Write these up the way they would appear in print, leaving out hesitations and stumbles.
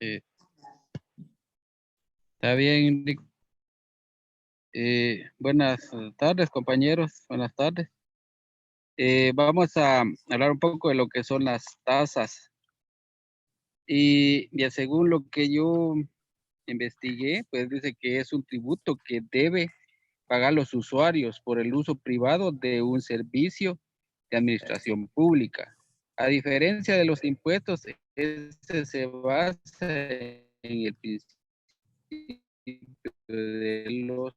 Eh, Está bien, Rick. Buenas tardes, compañeros. Buenas tardes. Vamos a hablar un poco de lo que son las tasas. Y ya según lo que yo investigué, pues dice que es un tributo que debe pagar los usuarios por el uso privado de un servicio de administración pública. A diferencia de los impuestos, este se basa en el principio de los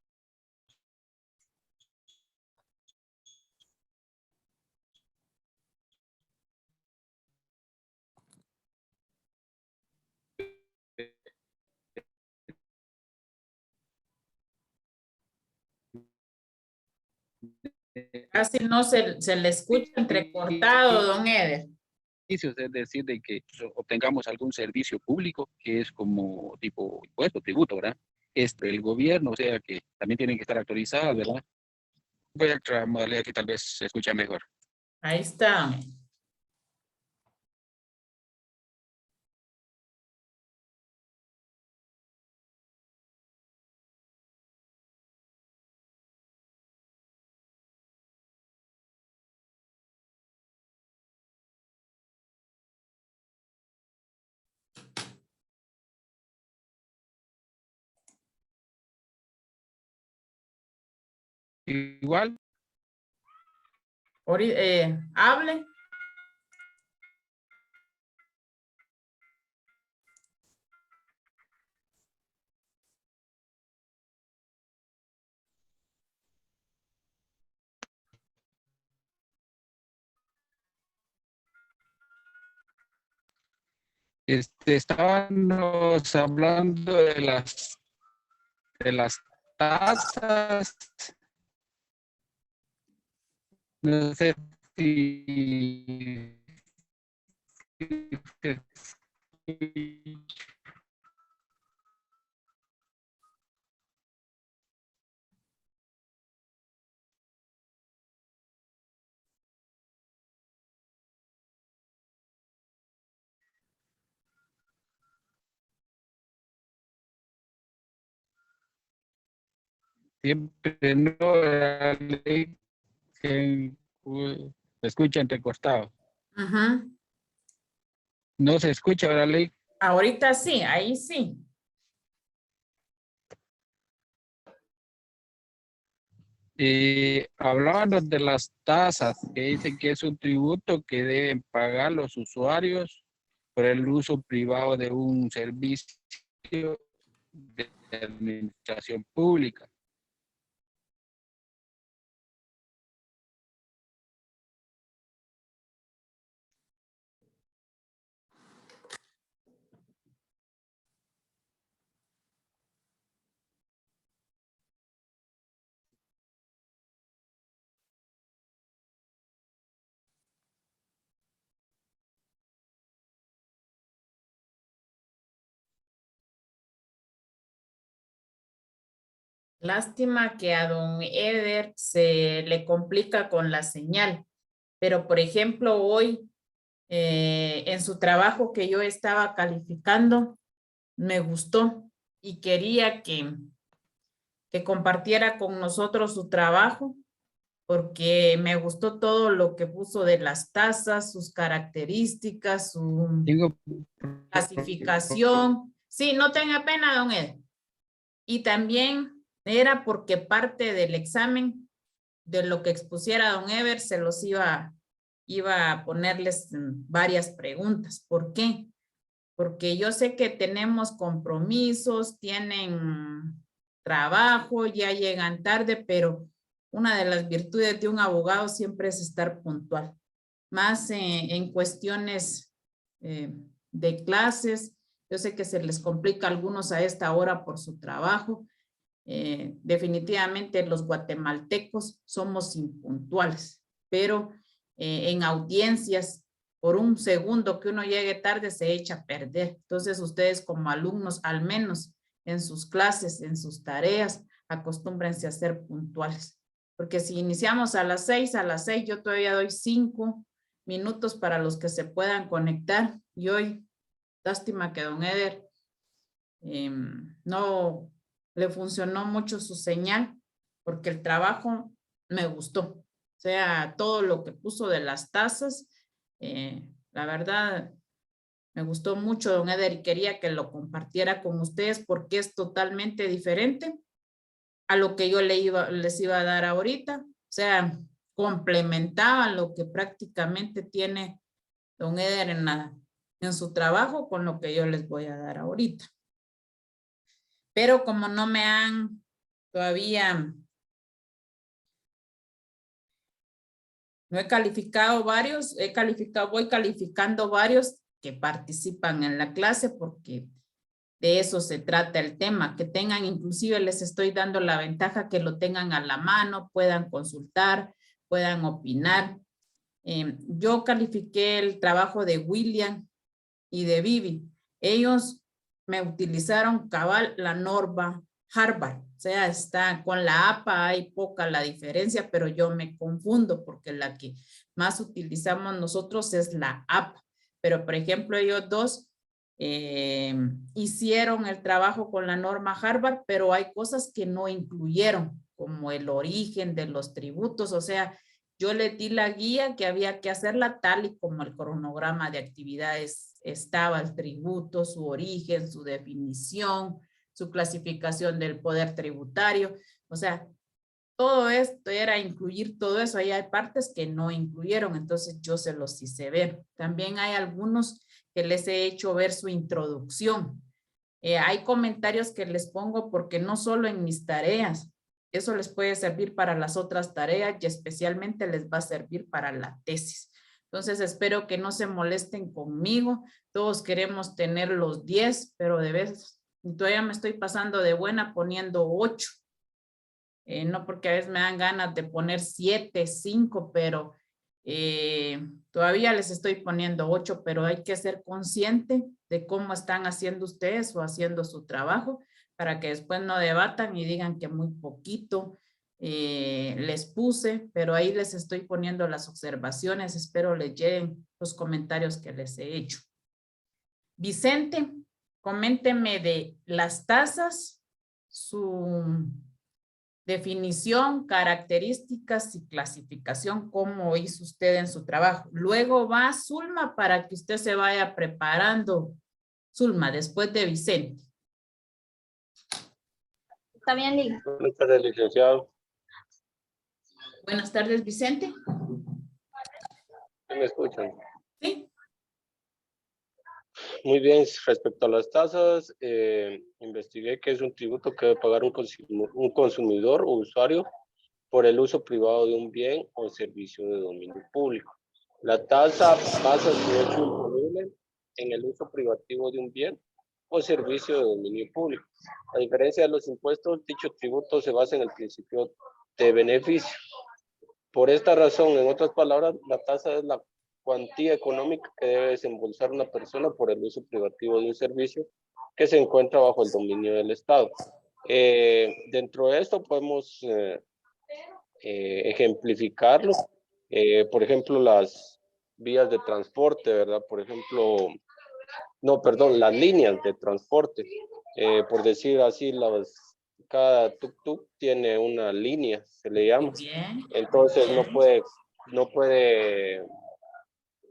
Casi no se le escucha entrecortado, don Eder. es decir, de que obtengamos algún servicio público que es como tipo impuesto, tributo, ¿verdad? El gobierno, o sea que también tienen que estar actualizadas, ¿verdad? Voy a otra modalidad que tal vez se escucha mejor. Ahí está. Igual, Hable. estábamos hablando de las tasas. No sé si siempre no era ley que se escucha entrecortado. Ajá. No se escucha, ¿verdad, Ley? Ahorita sí, ahí sí. Hablábamos de las tasas, que dicen que es un tributo que deben pagar los usuarios por el uso privado de un servicio de administración pública. Lástima que a don Eder se le complica con la señal. Pero, por ejemplo, hoy en su trabajo que yo estaba calificando, me gustó y quería que compartiera con nosotros su trabajo, porque me gustó todo lo que puso de las tasas, sus características, su Tengo clasificación. Sí, no tenga pena, don Ed. Y también era porque parte del examen, de lo que expusiera don Ever, se los iba a ponerles varias preguntas. ¿Por qué? Porque yo sé que tenemos compromisos, tienen trabajo, ya llegan tarde, pero una de las virtudes de un abogado siempre es estar puntual, más en cuestiones de clases. Yo sé que se les complica a algunos a esta hora por su trabajo. Definitivamente los guatemaltecos somos impuntuales, pero en audiencias, por un segundo que uno llegue tarde, se echa a perder. Entonces, ustedes como alumnos, al menos en sus clases, en sus tareas, acostúmbrense a ser puntuales. Porque si iniciamos a las 6, yo todavía doy 5 minutos para los que se puedan conectar. Y hoy, lástima que don Eder no le funcionó mucho su señal porque el trabajo me gustó. O sea, todo lo que puso de las tasas, la verdad, me gustó mucho, don Eder, y quería que lo compartiera con ustedes porque es totalmente diferente a lo que yo les iba a dar ahorita. O sea, complementaba lo que prácticamente tiene don Eder en su trabajo con lo que yo les voy a dar ahorita. Pero como no me han todavía, no he calificado varios, voy calificando varios que participan en la clase porque de eso se trata el tema, que tengan, inclusive les estoy dando la ventaja que lo tengan a la mano, puedan consultar, puedan opinar. Yo califiqué el trabajo de William y de Vivi. Ellos me utilizaron cabal la norma Harvard. O sea, está con la APA, hay poca la diferencia, pero yo me confundo porque la que más utilizamos nosotros es la APA. Pero, por ejemplo, ellos dos hicieron el trabajo con la norma Harvard, pero hay cosas que no incluyeron, como el origen de los tributos. O sea, yo le di la guía que había que hacerla tal y como el cronograma de actividades estaba, el tributo, su origen, su definición, su clasificación del poder tributario. O sea, todo esto era incluir todo eso. Ahí hay partes que no incluyeron, entonces yo se los hice ver. También hay algunos que les he hecho ver su introducción. Hay comentarios que les pongo porque no solo en mis tareas, eso les puede servir para las otras tareas y especialmente les va a servir para la tesis. Entonces espero que no se molesten conmigo. Todos queremos tener los 10, pero de veces todavía me estoy pasando de buena poniendo 8. No porque a veces me dan ganas de poner 7, 5, pero todavía les estoy poniendo 8, pero hay que ser consciente de cómo están haciendo ustedes o haciendo su trabajo para que después no debatan y digan que muy poquito les puse, pero ahí les estoy poniendo las observaciones. Espero les lleguen los comentarios que les he hecho. Vicente, coménteme de las tasas, su definición, características y clasificación, cómo hizo usted en su trabajo. Luego va Zulma para que usted se vaya preparando. Zulma, después de Vicente. Está bien, Lili. Buenas tardes, licenciado. Buenas tardes, Vicente. ¿Me escuchan? Sí. Muy bien, respecto a las tasas, investigué que es un tributo que debe pagar un consumidor o usuario por el uso privado de un bien o servicio de dominio público. La tasa basa su hecho imponible en el uso privativo de un bien o servicio de dominio público. A diferencia de los impuestos, dicho tributo se basa en el principio de beneficio. Por esta razón, en otras palabras, la tasa es la cuantía económica que debe desembolsar una persona por el uso privativo de un servicio que se encuentra bajo el dominio del Estado. Dentro de esto podemos ejemplificarlo. Por ejemplo, las vías de transporte, ¿verdad? Por ejemplo, las líneas de transporte. Por decir así, cada tuk-tuk tiene una línea, se le llama. Bien. Entonces no puede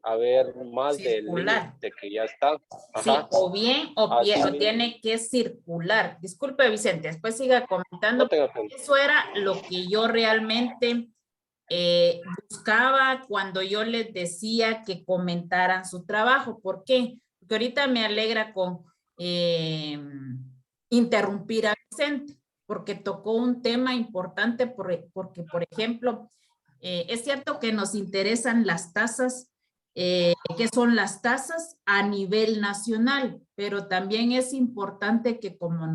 haber más del límite que ya está. Ajá. Sí, o bien o tiene que circular. Disculpe, Vicente, después siga comentando. No, eso era lo que yo realmente buscaba cuando yo les decía que comentaran su trabajo. ¿Por qué? Porque ahorita me alegra con interrumpir a Vicente, porque tocó un tema importante, porque, por ejemplo, es cierto que nos interesan las tasas, que son las tasas a nivel nacional, pero también es importante que como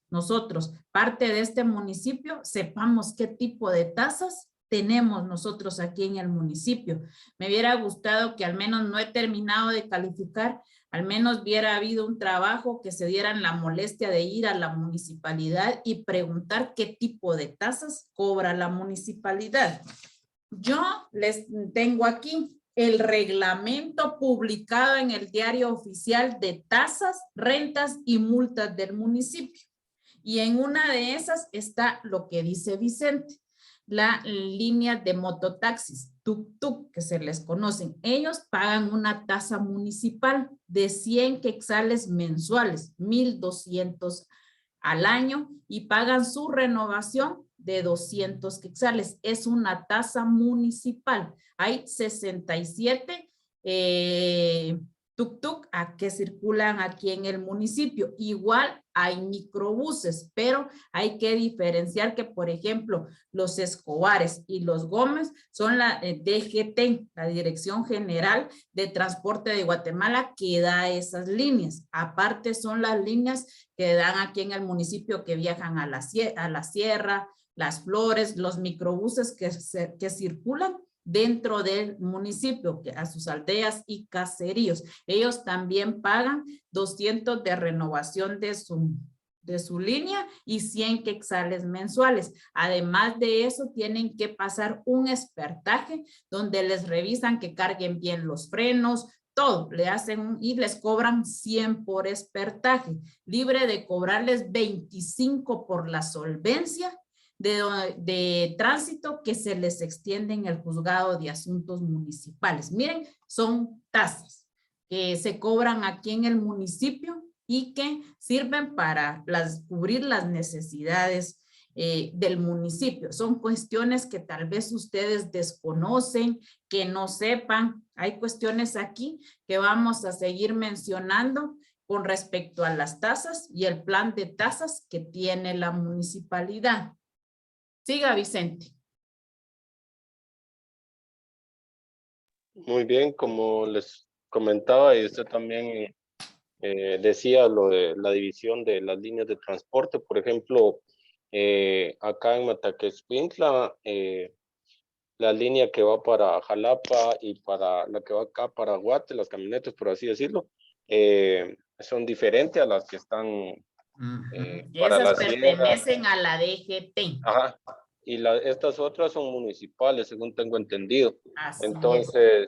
nosotros, parte de este municipio, sepamos qué tipo de tasas tenemos nosotros aquí en el municipio. Me hubiera gustado que al menos no he terminado de calificar, al menos hubiera habido un trabajo que se dieran la molestia de ir a la municipalidad y preguntar qué tipo de tasas cobra la municipalidad. Yo les tengo aquí el reglamento publicado en el Diario Oficial de Tasas, Rentas y Multas del municipio. Y en una de esas está lo que dice Vicente, la línea de mototaxis, tuk-tuk, que se les conocen. Ellos pagan una tasa municipal de 100 quetzales mensuales, 1,200 al año, y pagan su renovación de 200 quetzales. Es una tasa municipal. Hay 67 tuk-tuk que circulan aquí en el municipio. Igual hay microbuses, pero hay que diferenciar que, por ejemplo, los Escobares y los Gómez son la DGT, la Dirección General de Transporte de Guatemala, que da esas líneas. Aparte son las líneas que dan aquí en el municipio que viajan a la sierra, Las Flores, los microbuses que circulan dentro del municipio, a sus aldeas y caseríos. Ellos también pagan 200 de renovación de su línea y 100 quetzales mensuales. Además de eso, tienen que pasar un espertaje donde les revisan que carguen bien los frenos, todo, le hacen y les cobran 100 por espertaje, libre de cobrarles 25 por la solvencia de tránsito que se les extiende en el juzgado de asuntos municipales. Miren, son tasas que se cobran aquí en el municipio y que sirven para cubrir las necesidades del municipio. Son cuestiones que tal vez ustedes desconocen, que no sepan. Hay cuestiones aquí que vamos a seguir mencionando con respecto a las tasas y el plan de tasas que tiene la municipalidad. Siga, Vicente. Muy bien, como les comentaba y usted también decía lo de la división de las líneas de transporte. Por ejemplo, acá en Mataquescuintla, la línea que va para Jalapa y para la que va acá para Guate, las camionetas, por así decirlo, son diferentes a las que están para esas la sierra. pertenecen a la DGT. Ajá. Y estas otras son municipales, según tengo entendido. Así entonces,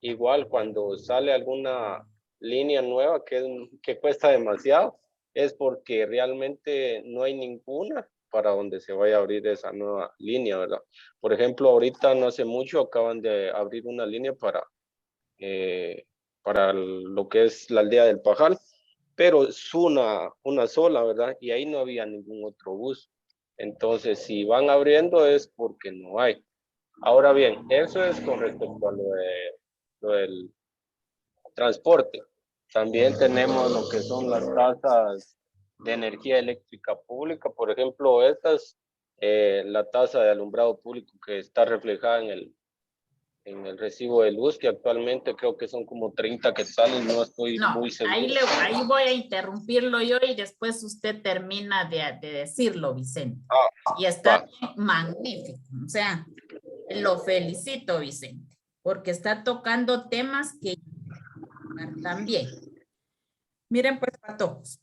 igual cuando sale alguna línea nueva que cuesta demasiado, es porque realmente no hay ninguna para donde se vaya a abrir esa nueva línea, ¿verdad? Por ejemplo, ahorita no hace mucho acaban de abrir una línea para lo que es la aldea del Pajal, pero es una sola, ¿verdad? Y ahí no había ningún otro bus. Entonces, si van abriendo es porque no hay. Ahora bien, eso es con respecto a lo del transporte. También tenemos lo que son las tasas de energía eléctrica pública. Por ejemplo, la tasa de alumbrado público que está reflejada en el recibo de luz, que actualmente creo que son como 30 quetzales, no estoy muy seguro. Ahí voy a interrumpirlo yo y después usted termina de decirlo, Vicente. Y está magnífico. O sea, lo felicito, Vicente, porque está tocando temas que también. Miren, pues, patojos.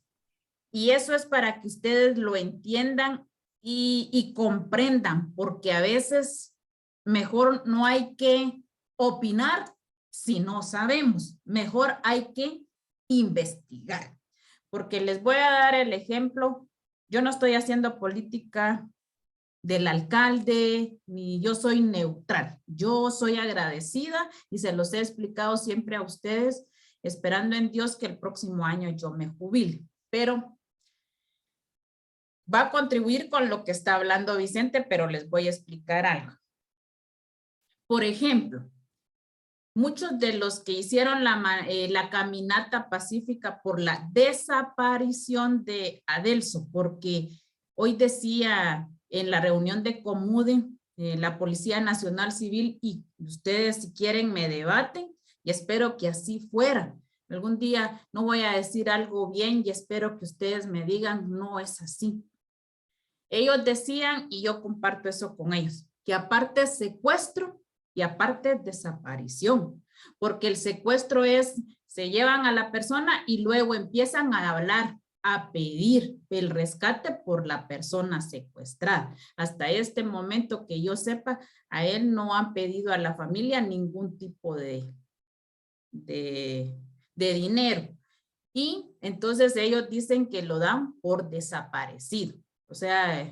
Y eso es para que ustedes lo entiendan y comprendan, porque a veces mejor no hay que opinar si no sabemos. Mejor hay que investigar. Porque les voy a dar el ejemplo. Yo no estoy haciendo política del alcalde, ni yo soy neutral. Yo soy agradecida y se los he explicado siempre a ustedes, esperando en Dios que el próximo año yo me jubile. Pero va a contribuir con lo que está hablando Vicente, pero les voy a explicar algo. Por ejemplo, muchos de los que hicieron la caminata pacífica por la desaparición de Adelso, porque hoy decía en la reunión de Comude, la Policía Nacional Civil, y ustedes si quieren me debaten, y espero que así fuera. Algún día no voy a decir algo bien y espero que ustedes me digan, no es así. Ellos decían, y yo comparto eso con ellos, que aparte secuestro y aparte desaparición, porque el secuestro es, se llevan a la persona y luego empiezan a hablar a pedir el rescate por la persona secuestrada. Hasta este momento que yo sepa, a él no han pedido a la familia ningún tipo de dinero. Y entonces ellos dicen que lo dan por desaparecido. O sea,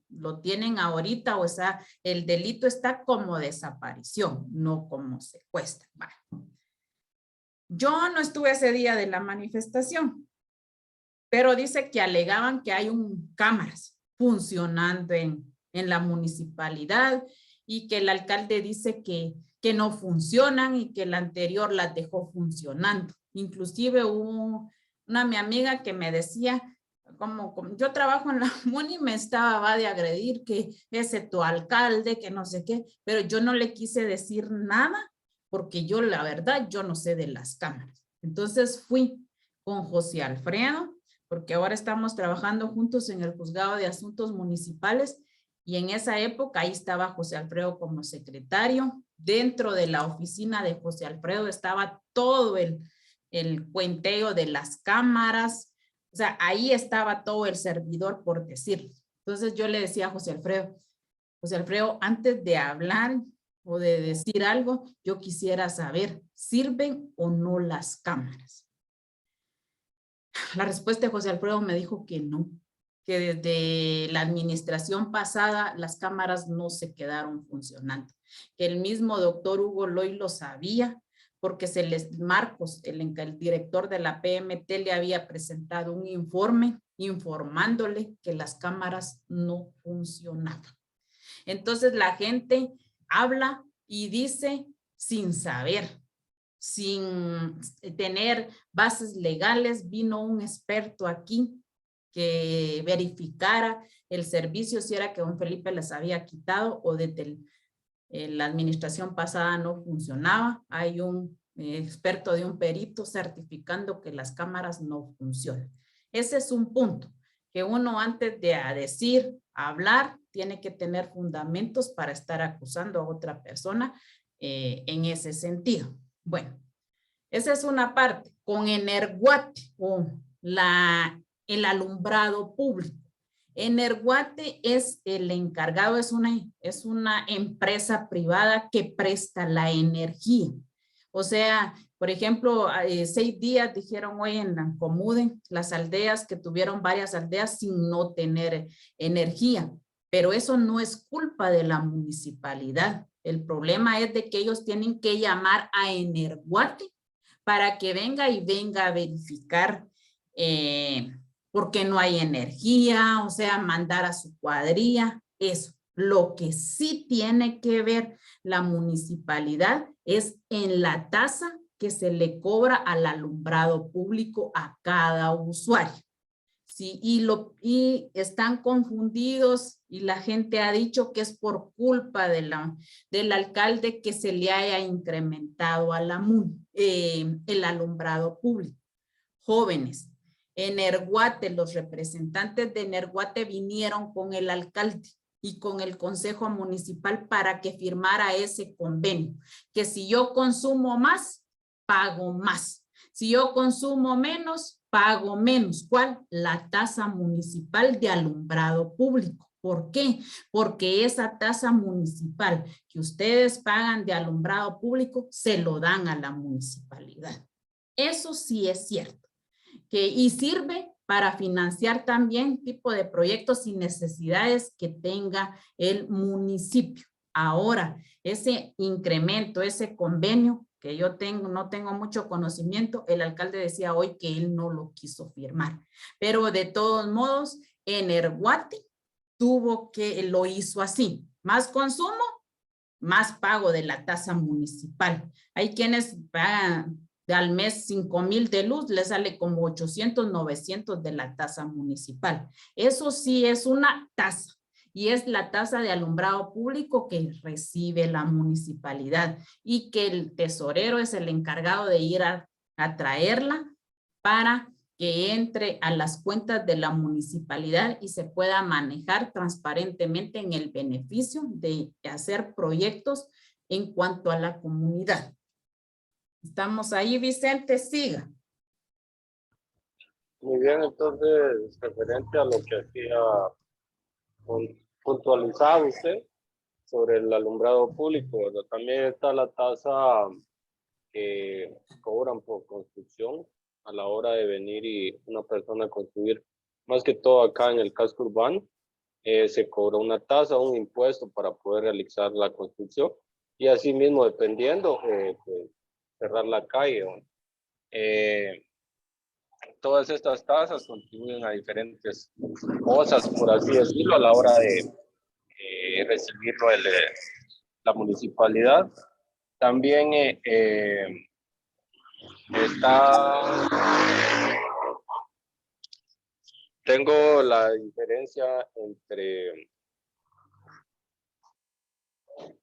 lo tienen ahorita, o sea, el delito está como desaparición, no como secuestro. Vale. Yo no estuve ese día de la manifestación, pero dice que alegaban que hay cámaras funcionando en la municipalidad y que el alcalde dice que no funcionan y que el anterior las dejó funcionando. Inclusive hubo mi amiga que me decía, como yo trabajo en la MUNI, me va de agredir que ese tu alcalde, que no sé qué, pero yo no le quise decir nada porque yo, la verdad, yo no sé de las cámaras. Entonces fui con José Alfredo, porque ahora estamos trabajando juntos en el Juzgado de Asuntos Municipales, y en esa época ahí estaba José Alfredo como secretario. Dentro de la oficina de José Alfredo estaba todo el cuenteo de las cámaras, o sea, ahí estaba todo el servidor, por decirlo. Entonces yo le decía a José Alfredo, antes de hablar o de decir algo, yo quisiera saber, ¿sirven o no las cámaras? La respuesta de José Alfredo me dijo que no, que desde la administración pasada las cámaras no se quedaron funcionando, que el mismo doctor Hugo Loy lo sabía, porque Marcos, el director de la PMT, le había presentado un informe informándole que las cámaras no funcionaban. Entonces la gente habla y dice sin saber, sin tener bases legales. Vino un experto aquí que verificara el servicio, si era que don Felipe les había quitado o desde la administración pasada no funcionaba. Hay un experto de un perito certificando que las cámaras no funcionan. Ese es un punto que uno, antes de hablar, tiene que tener fundamentos para estar acusando a otra persona en ese sentido. Bueno, esa es una parte. Con Energuate, o el alumbrado público. Energuate es el encargado, es una empresa privada que presta la energía. O sea, por ejemplo, 6 días dijeron hoy en la Comude, las aldeas que tuvieron varias aldeas sin no tener energía, pero eso no es culpa de la municipalidad. El problema es de que ellos tienen que llamar a Energuate para que venga a verificar porque no hay energía, o sea, mandar a su cuadrilla, eso. Lo que sí tiene que ver la municipalidad es en la tasa que se le cobra al alumbrado público a cada usuario. Sí, y están confundidos y la gente ha dicho que es por culpa del alcalde que se le haya incrementado a el alumbrado público. Jóvenes, Energuate, los representantes de Energuate vinieron con el alcalde y con el consejo municipal para que firmara ese convenio, que si yo consumo más, pago más. Si yo consumo menos, pago menos. ¿Cuál? La tasa municipal de alumbrado público. ¿Por qué? Porque esa tasa municipal que ustedes pagan de alumbrado público se lo dan a la municipalidad. Eso sí es cierto. Y sirve para financiar también tipo de proyectos y necesidades que tenga el municipio. Ahora, ese incremento, ese convenio que yo no tengo mucho conocimiento, el alcalde decía hoy que él no lo quiso firmar, pero de todos modos, Energuate lo hizo así, más consumo, más pago de la tasa municipal. Hay quienes pagan al mes 5,000 de luz, le sale como 800, 900 de la tasa municipal. Eso sí es una tasa y es la tasa de alumbrado público que recibe la municipalidad y que el tesorero es el encargado de ir a traerla para que entre a las cuentas de la municipalidad y se pueda manejar transparentemente en el beneficio de hacer proyectos en cuanto a la comunidad. Estamos ahí, Vicente, siga. Muy bien, entonces, referente a lo que hacía puntualizaba usted sobre el alumbrado público, ¿verdad? También está la tasa que cobran por construcción a la hora de venir y una persona construir, más que todo acá en el casco urbano, se cobra una tasa, un impuesto para poder realizar la construcción y así mismo dependiendo, pues, cerrar la calle. Todas estas tasas contribuyen a diferentes cosas, por así decirlo, a la hora de recibirlo la municipalidad. También está, tengo la diferencia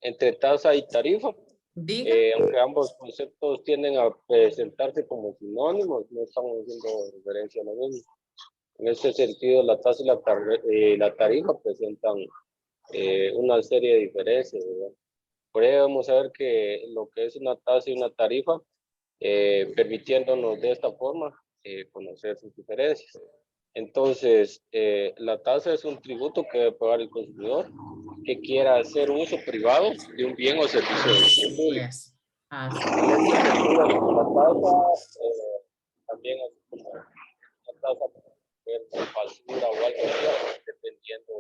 entre tasa y tarifa. Diga. Aunque ambos conceptos tienden a presentarse como sinónimos, no estamos haciendo referencia a lo mismo. En este sentido, la tasa y la tarifa presentan una serie de diferencias, ¿verdad? Por ello vamos a ver que lo que es una tasa y una tarifa, permitiéndonos de esta forma conocer sus diferencias. Entonces, la tasa es un tributo que debe pagar el consumidor que quiera hacer uso privado de un bien o servicio público. Yes. Así. La tasa también es como una tasa por basura o algo así, dependiendo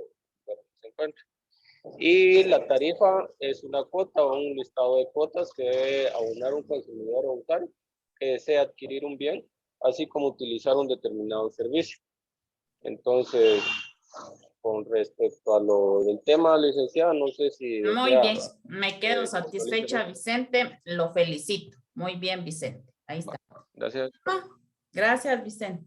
de donde se encuentre. Y la tarifa es una cuota o un listado de cuotas que debe abonar un consumidor o usuario que desea adquirir un bien, así como utilizar un determinado servicio. Entonces, con respecto a lo del tema, licenciada, no sé si Muy desea, bien, me quedo satisfecha, Vicente. Lo felicito. Muy bien, Vicente. Ahí está. Gracias. Gracias, Vicente.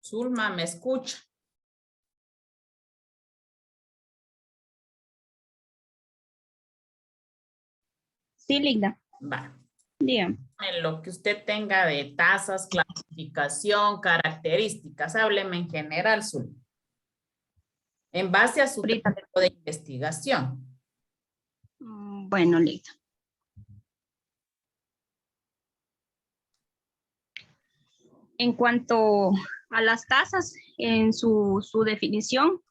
Zulma, ¿me escucha? Sí, Linda. Va. Dígame. En lo que usted tenga de tasas, clasificación, características, hábleme en general, Zulma. En base a su Ahorita. trabajo de investigación. Bueno, Linda. En cuanto a las tasas, en su definición,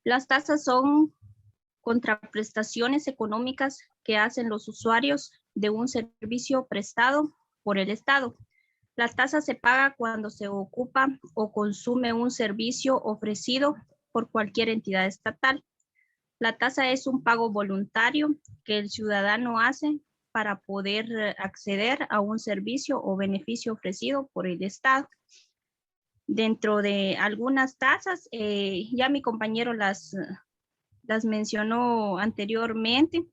las tasas son contraprestaciones económicas que hacen los usuarios de un servicio prestado por el Estado. La tasa se paga cuando se ocupa o consume un servicio ofrecido por cualquier entidad estatal. La tasa es un pago voluntario que el ciudadano hace para poder acceder a un servicio o beneficio ofrecido por el Estado. Dentro de algunas tasas, ya mi compañero las mencionó anteriormente.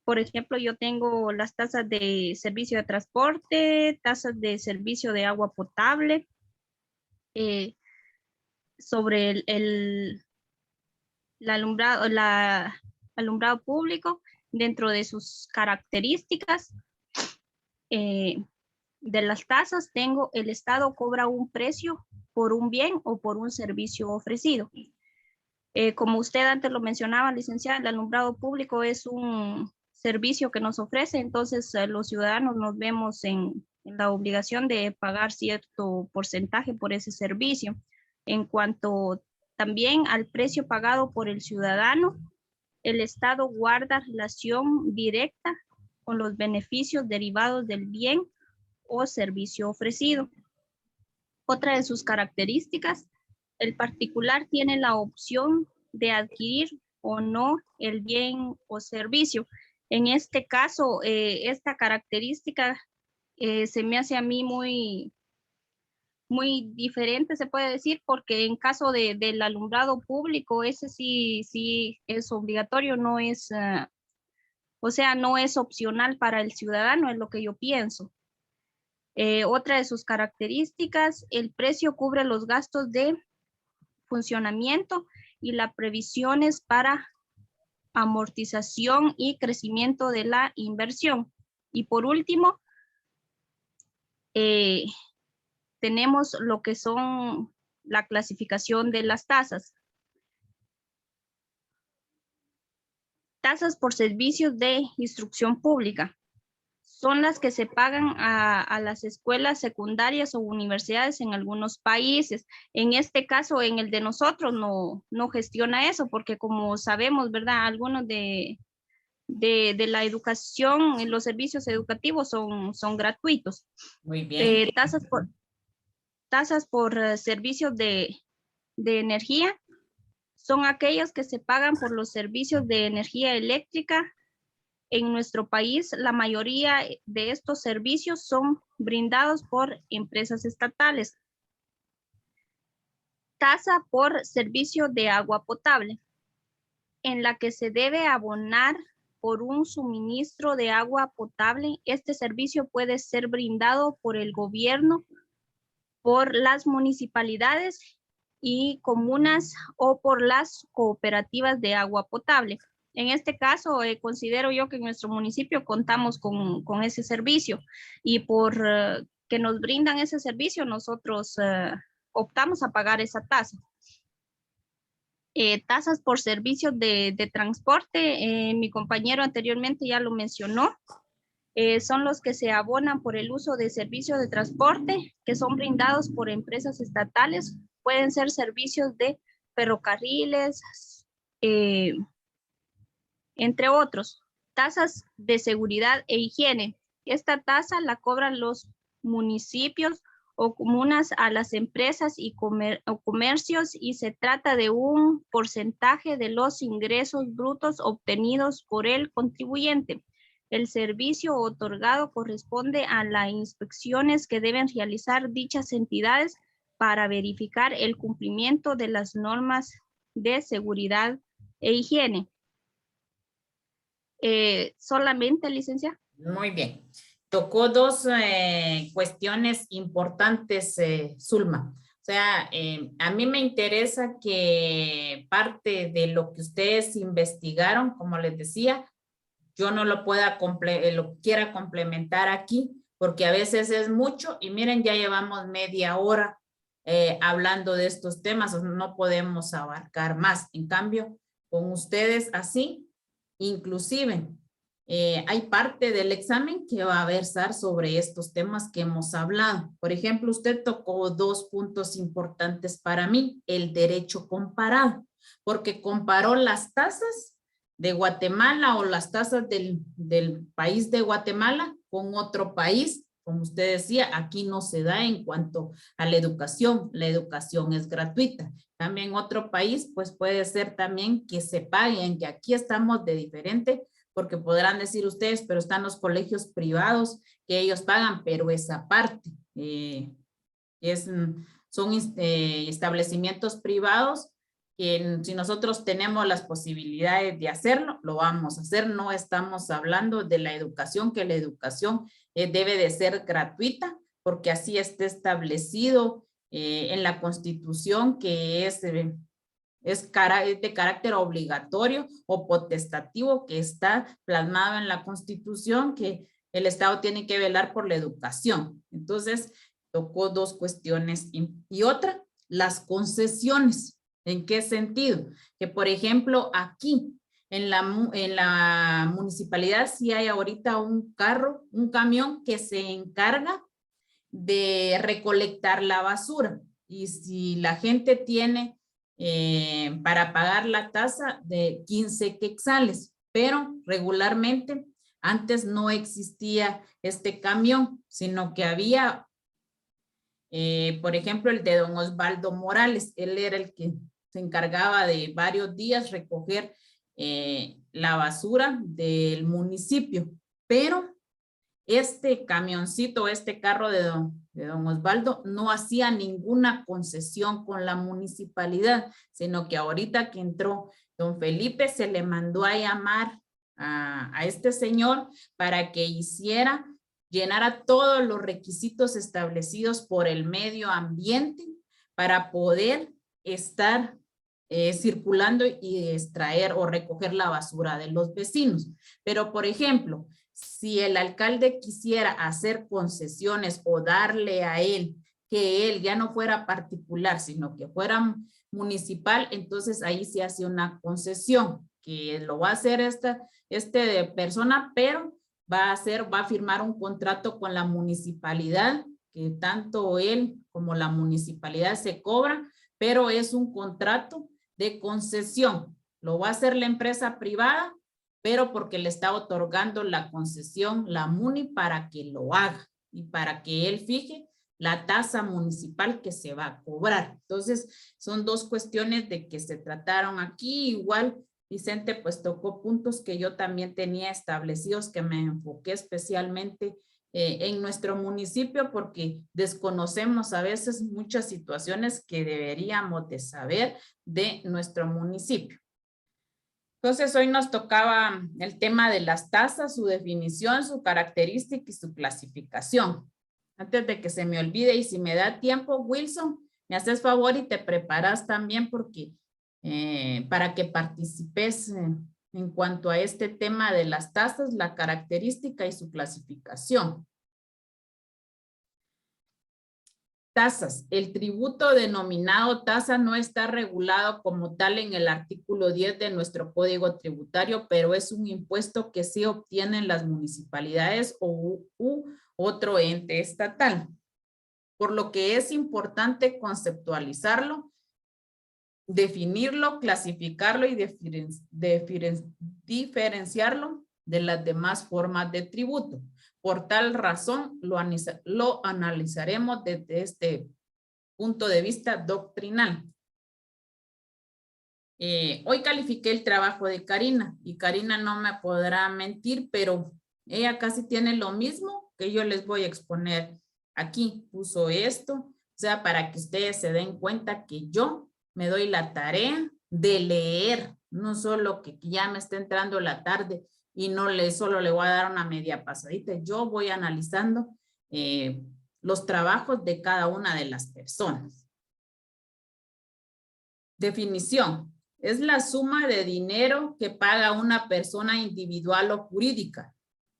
Por ejemplo, yo tengo las tasas de servicio de transporte, tasas de servicio de agua potable, sobre el alumbrado público. Dentro de sus características de las tasas, tengo el Estado cobra un precio por un bien o por un servicio ofrecido. Como usted antes lo mencionaba, licenciada, el alumbrado público es un servicio que nos ofrece, entonces los ciudadanos nos vemos en la obligación de pagar cierto porcentaje por ese servicio. En cuanto también al precio pagado por el ciudadano, el Estado guarda relación directa con los beneficios derivados del bien o servicio ofrecido. Otra de sus características, el particular tiene la opción de adquirir o no el bien o servicio. En este caso, esta característica se me hace a mí muy diferente, se puede decir, porque en caso del alumbrado público, ese sí es obligatorio, no es, o sea, no es opcional para el ciudadano, es lo que yo pienso. Otra de sus características, el precio cubre los gastos de funcionamiento y las previsiones para amortización y crecimiento de la inversión. Y por último, tenemos lo que son la clasificación de las tasas. Tasas por servicios de instrucción pública. Son las que se pagan a las escuelas secundarias o universidades en algunos países. En este caso, en el de nosotros, no gestiona eso, porque como sabemos, ¿verdad? Algunos de la educación, en los servicios educativos son gratuitos. Muy bien. Tasas por servicios de energía son aquellas que se pagan por los servicios de energía eléctrica. En nuestro país, la mayoría de estos servicios son brindados por empresas estatales. Tasa por servicio de agua potable, en la que se debe abonar por un suministro de agua potable. Este servicio puede ser brindado por el gobierno, por las municipalidades y comunas o por las cooperativas de agua potable. En este caso, considero yo que en nuestro municipio contamos con ese servicio y por que nos brindan ese servicio, nosotros optamos a pagar esa tasa. Tasas por servicios de transporte, mi compañero anteriormente ya lo mencionó. Son los que se abonan por el uso de servicios de transporte que son brindados por empresas estatales. Pueden ser servicios de ferrocarriles, entre otros. Tasas de seguridad e higiene. Esta tasa la cobran los municipios o comunas a las empresas y comercios y se trata de un porcentaje de los ingresos brutos obtenidos por el contribuyente. El servicio otorgado corresponde a las inspecciones que deben realizar dichas entidades para verificar el cumplimiento de las normas de seguridad e higiene. Solamente, licenciada. Muy bien. Tocó dos cuestiones importantes, Zulma. O sea, a mí me interesa que parte de lo que ustedes investigaron, como les decía, yo no lo lo quiera complementar aquí, porque a veces es mucho y miren, ya llevamos media hora hablando de estos temas, no podemos abarcar más. En cambio, con ustedes así, inclusive, hay parte del examen que va a versar sobre estos temas que hemos hablado. Por ejemplo, usted tocó dos puntos importantes para mí, el derecho comparado, porque comparó las tasas de Guatemala o las tasas del país de Guatemala con otro país. Como usted decía, aquí no se da en cuanto a la educación es gratuita. También en otro país, pues puede ser también que se paguen, que aquí estamos de diferente, porque podrán decir ustedes, pero están los colegios privados que ellos pagan, pero esa parte son establecimientos privados que si nosotros tenemos las posibilidades de hacerlo, lo vamos a hacer. No estamos hablando de la educación, que la educación debe de ser gratuita, porque así está establecido en la Constitución, que es de carácter obligatorio o potestativo, que está plasmado en la Constitución, que el Estado tiene que velar por la educación. Entonces, tocó dos cuestiones. Y otra, las concesiones. ¿En qué sentido? Que, por ejemplo, aquí en la municipalidad sí hay ahorita un camión que se encarga de recolectar la basura. Y si la gente tiene para pagar la tasa de 15 quetzales, pero regularmente antes no existía este camión, sino que había, por ejemplo, el de don Osvaldo Morales. Él era el que se encargaba de varios días recoger la basura del municipio, pero este camioncito, este carro de don Osvaldo no hacía ninguna concesión con la municipalidad, sino que ahorita que entró don Felipe se le mandó a llamar a este señor para que llenara todos los requisitos establecidos por el medio ambiente para poder estar circulando y extraer o recoger la basura de los vecinos. Pero, por ejemplo, si el alcalde quisiera hacer concesiones o darle a él que él ya no fuera particular, sino que fuera municipal, entonces ahí se hace una concesión, que lo va a hacer esta persona, pero va a firmar un contrato con la municipalidad, que tanto él como la municipalidad se cobra, pero es un contrato de concesión. Lo va a hacer la empresa privada, pero porque le está otorgando la concesión, la MUNI, para que lo haga y para que él fije la tasa municipal que se va a cobrar. Entonces, son dos cuestiones de que se trataron aquí. Igual, Vicente, pues tocó puntos que yo también tenía establecidos, que me enfoqué especialmente en nuestro municipio, porque desconocemos a veces muchas situaciones que deberíamos de saber de nuestro municipio. Entonces, hoy nos tocaba el tema de las tasas, su definición, su característica y su clasificación. Antes de que se me olvide, y si me da tiempo, Wilson, me haces favor y te preparas también, porque para que participes en cuanto a este tema de las tasas, la característica y su clasificación. Tasas. El tributo denominado tasa no está regulado como tal en el artículo 10 de nuestro Código Tributario, pero es un impuesto que sí obtienen las municipalidades u otro ente estatal. Por lo que es importante conceptualizarlo, definirlo, clasificarlo y diferenciarlo de las demás formas de tributo. Por tal razón, lo analizaremos desde este punto de vista doctrinal. Hoy califiqué el trabajo de Karina, y Karina no me podrá mentir, pero ella casi tiene lo mismo que yo les voy a exponer aquí. Puso esto, o sea, para que ustedes se den cuenta que yo me doy la tarea de leer, no solo que ya me está entrando la tarde y solo le voy a dar una media pasadita. Yo voy analizando los trabajos de cada una de las personas. Definición. Es la suma de dinero que paga una persona individual o jurídica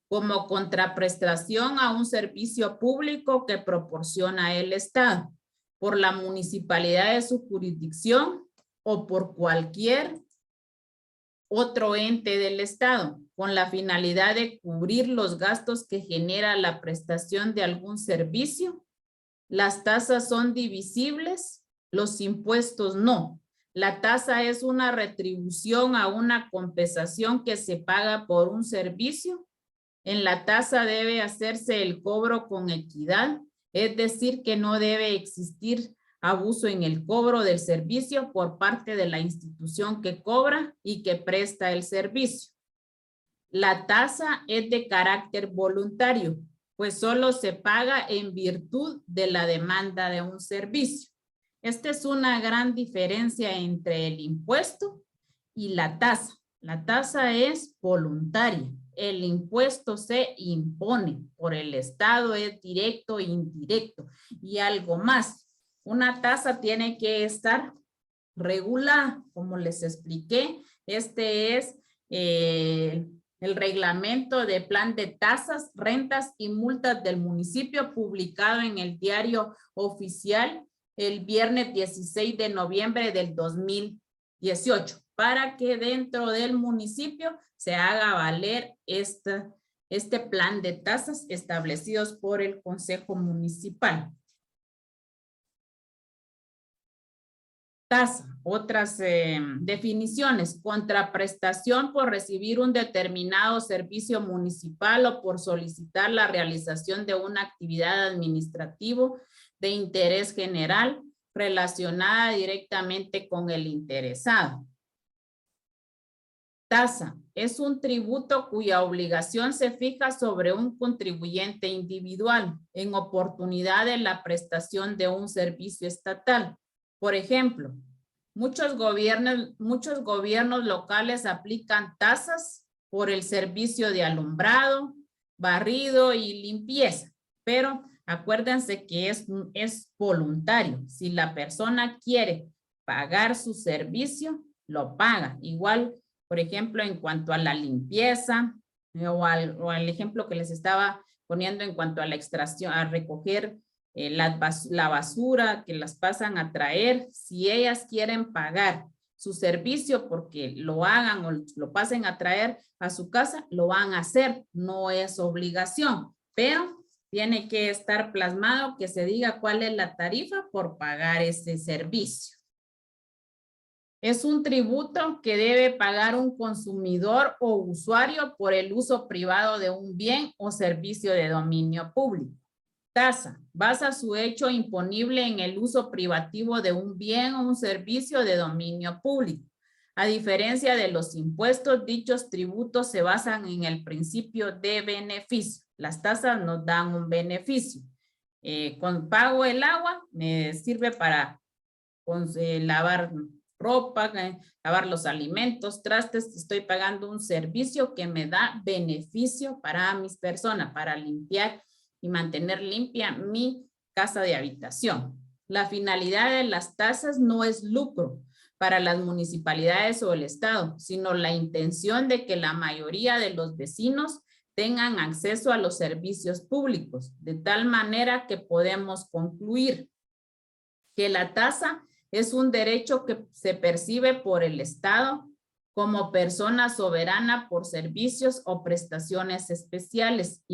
como contraprestación a un servicio público que proporciona el Estado por la municipalidad de su jurisdicción o por cualquier otro ente del Estado, con la finalidad de cubrir los gastos que genera la prestación de algún servicio. Las tasas son divisibles, los impuestos no. La tasa es una retribución a una compensación que se paga por un servicio. En la tasa debe hacerse el cobro con equidad, es decir, que no debe existir abuso en el cobro del servicio por parte de la institución que cobra y que presta el servicio. La tasa es de carácter voluntario, pues solo se paga en virtud de la demanda de un servicio. Esta es una gran diferencia entre el impuesto y la tasa. La tasa es voluntaria. El impuesto se impone por el Estado, es directo e indirecto. Y algo más, una tasa tiene que estar regulada, como les expliqué. Este es el reglamento de plan de tasas, rentas y multas del municipio, publicado en el Diario Oficial el viernes 16 de noviembre del 2018, para que dentro del municipio se haga valer este plan de tasas establecidos por el Consejo Municipal. Tasa, otras definiciones: contraprestación por recibir un determinado servicio municipal o por solicitar la realización de una actividad administrativa de interés general relacionada directamente con el interesado. Tasa es un tributo cuya obligación se fija sobre un contribuyente individual en oportunidad de la prestación de un servicio estatal. Por ejemplo, muchos gobiernos locales aplican tasas por el servicio de alumbrado, barrido y limpieza, pero acuérdense que es voluntario. Si la persona quiere pagar su servicio, lo paga. Igual, por ejemplo, en cuanto a la limpieza o al ejemplo que les estaba poniendo en cuanto a la extracción, a recoger la basura que las pasan a traer, si ellas quieren pagar su servicio porque lo hagan o lo pasen a traer a su casa, lo van a hacer, no es obligación, pero tiene que estar plasmado que se diga cuál es la tarifa por pagar ese servicio. Es un tributo que debe pagar un consumidor o usuario por el uso privado de un bien o servicio de dominio público. Tasa, basa su hecho imponible en el uso privativo de un bien o un servicio de dominio público. A diferencia de los impuestos, dichos tributos se basan en el principio de beneficio. Las tasas nos dan un beneficio. Con pago el agua, me sirve para lavar ropa, lavar los alimentos, trastes. Estoy pagando un servicio que me da beneficio para mis personas, para limpiar y mantener limpia mi casa de habitación. La finalidad de las tasas no es lucro para las municipalidades o el Estado, sino la intención de que la mayoría de los vecinos tengan acceso a los servicios públicos, de tal manera que podemos concluir que la tasa es un derecho que se percibe por el Estado como persona soberana por servicios o prestaciones especiales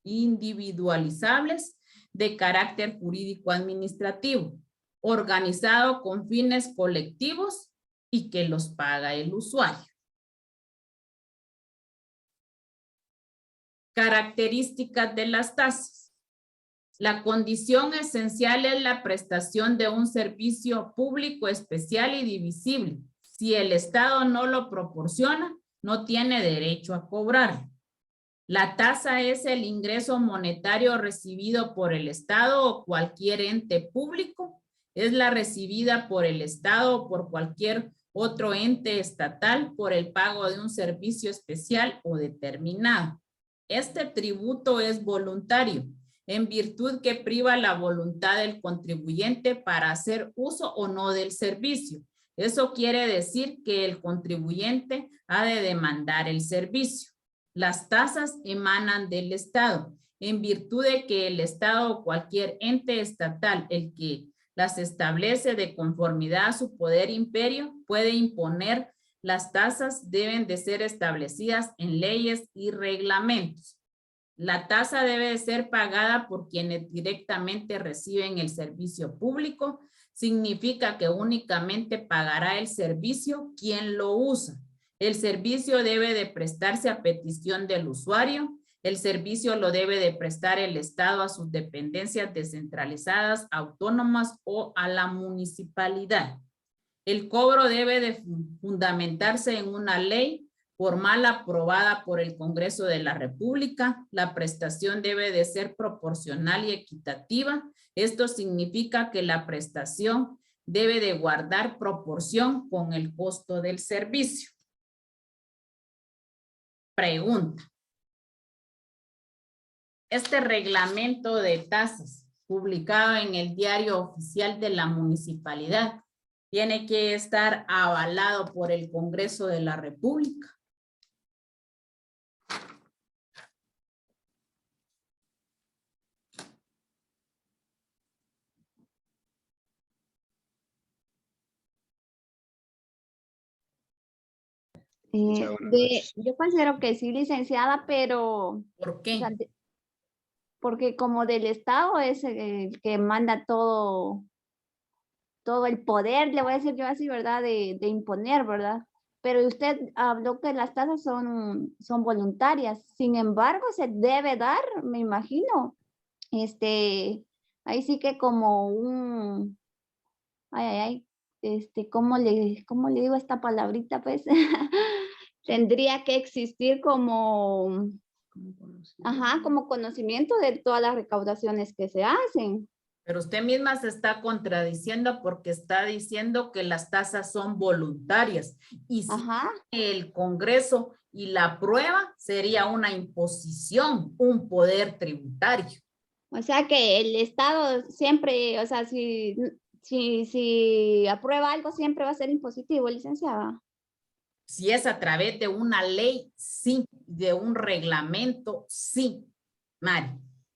individualizables de carácter jurídico administrativo, organizado con fines colectivos y que los paga el usuario. Características de las tasas. La condición esencial es la prestación de un servicio público especial y divisible. Si el Estado no lo proporciona, no tiene derecho a cobrar. La tasa es el ingreso monetario recibido por el Estado o cualquier ente público. Es la recibida por el Estado o por cualquier otro ente estatal por el pago de un servicio especial o determinado. Este tributo es voluntario, en virtud que priva la voluntad del contribuyente para hacer uso o no del servicio. Eso quiere decir que el contribuyente ha de demandar el servicio. Las tasas emanan del Estado, en virtud de que el Estado o cualquier ente estatal, el que las establece de conformidad a su poder imperio, puede imponer. Las tasas deben de ser establecidas en leyes y reglamentos. La tasa debe de ser pagada por quienes directamente reciben el servicio público. Significa que únicamente pagará el servicio quien lo usa. El servicio debe de prestarse a petición del usuario. El servicio lo debe de prestar el Estado a sus dependencias descentralizadas, autónomas o a la municipalidad. El cobro debe de fundamentarse en una ley formal aprobada por el Congreso de la República. La prestación debe de ser proporcional y equitativa. Esto significa que la prestación debe de guardar proporción con el costo del servicio. Pregunta. Este reglamento de tasas, publicado en el Diario Oficial de la Municipalidad, tiene que estar avalado por el Congreso de la República. Yo considero que sí, licenciada, pero... ¿Por qué? O sea, porque como del Estado es el que manda todo el poder, le voy a decir yo así, ¿verdad? De imponer, ¿verdad? Pero usted habló que las tasas son voluntarias. Sin embargo, se debe dar, me imagino. Ahí sí que como un... ¿cómo le digo esta palabrita? Pues tendría que existir como conocimiento de todas las recaudaciones que se hacen. Pero usted misma se está contradiciendo porque está diciendo que las tasas son voluntarias. Y si el Congreso y la prueba sería una imposición, un poder tributario. O sea que el Estado siempre, o sea, si aprueba algo, siempre va a ser impositivo, licenciada. Si es a través de una ley, sí. De un reglamento, sí, Mari.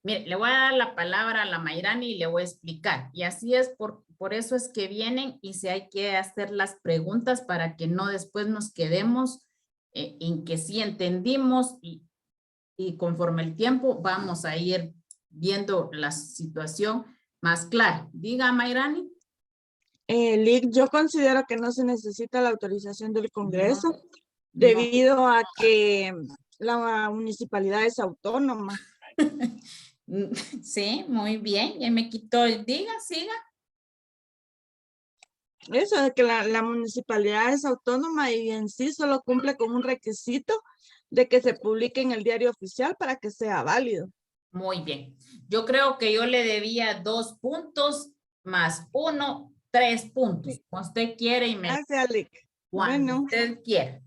Mire, le voy a dar la palabra a la Mayrani y le voy a explicar. Y así es, por eso es que vienen y si hay que hacer las preguntas para que no después nos quedemos en que sí entendimos y conforme el tiempo vamos a ir viendo la situación más clara. Diga, Mayrani. Lic, yo considero que no se necesita la autorización del Congreso No. debido a que la municipalidad es autónoma. Sí, muy bien. Ya me quitó. Diga, siga. Eso de que la municipalidad es autónoma y en sí solo cumple con un requisito de que se publique en el diario oficial para que sea válido. Muy bien. Yo creo que yo le debía 2 puntos más 1, 3 puntos. Como usted quiere y me Gracias, Lic. cuando Bueno, usted quiera.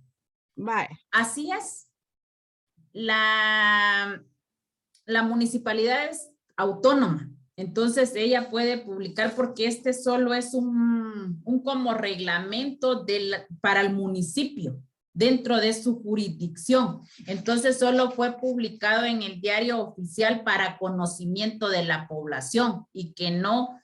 bye. Así es. La municipalidad es autónoma. Entonces ella puede publicar porque este solo es un como reglamento para el municipio dentro de su jurisdicción. Entonces solo fue publicado en el diario oficial para conocimiento de la población y que no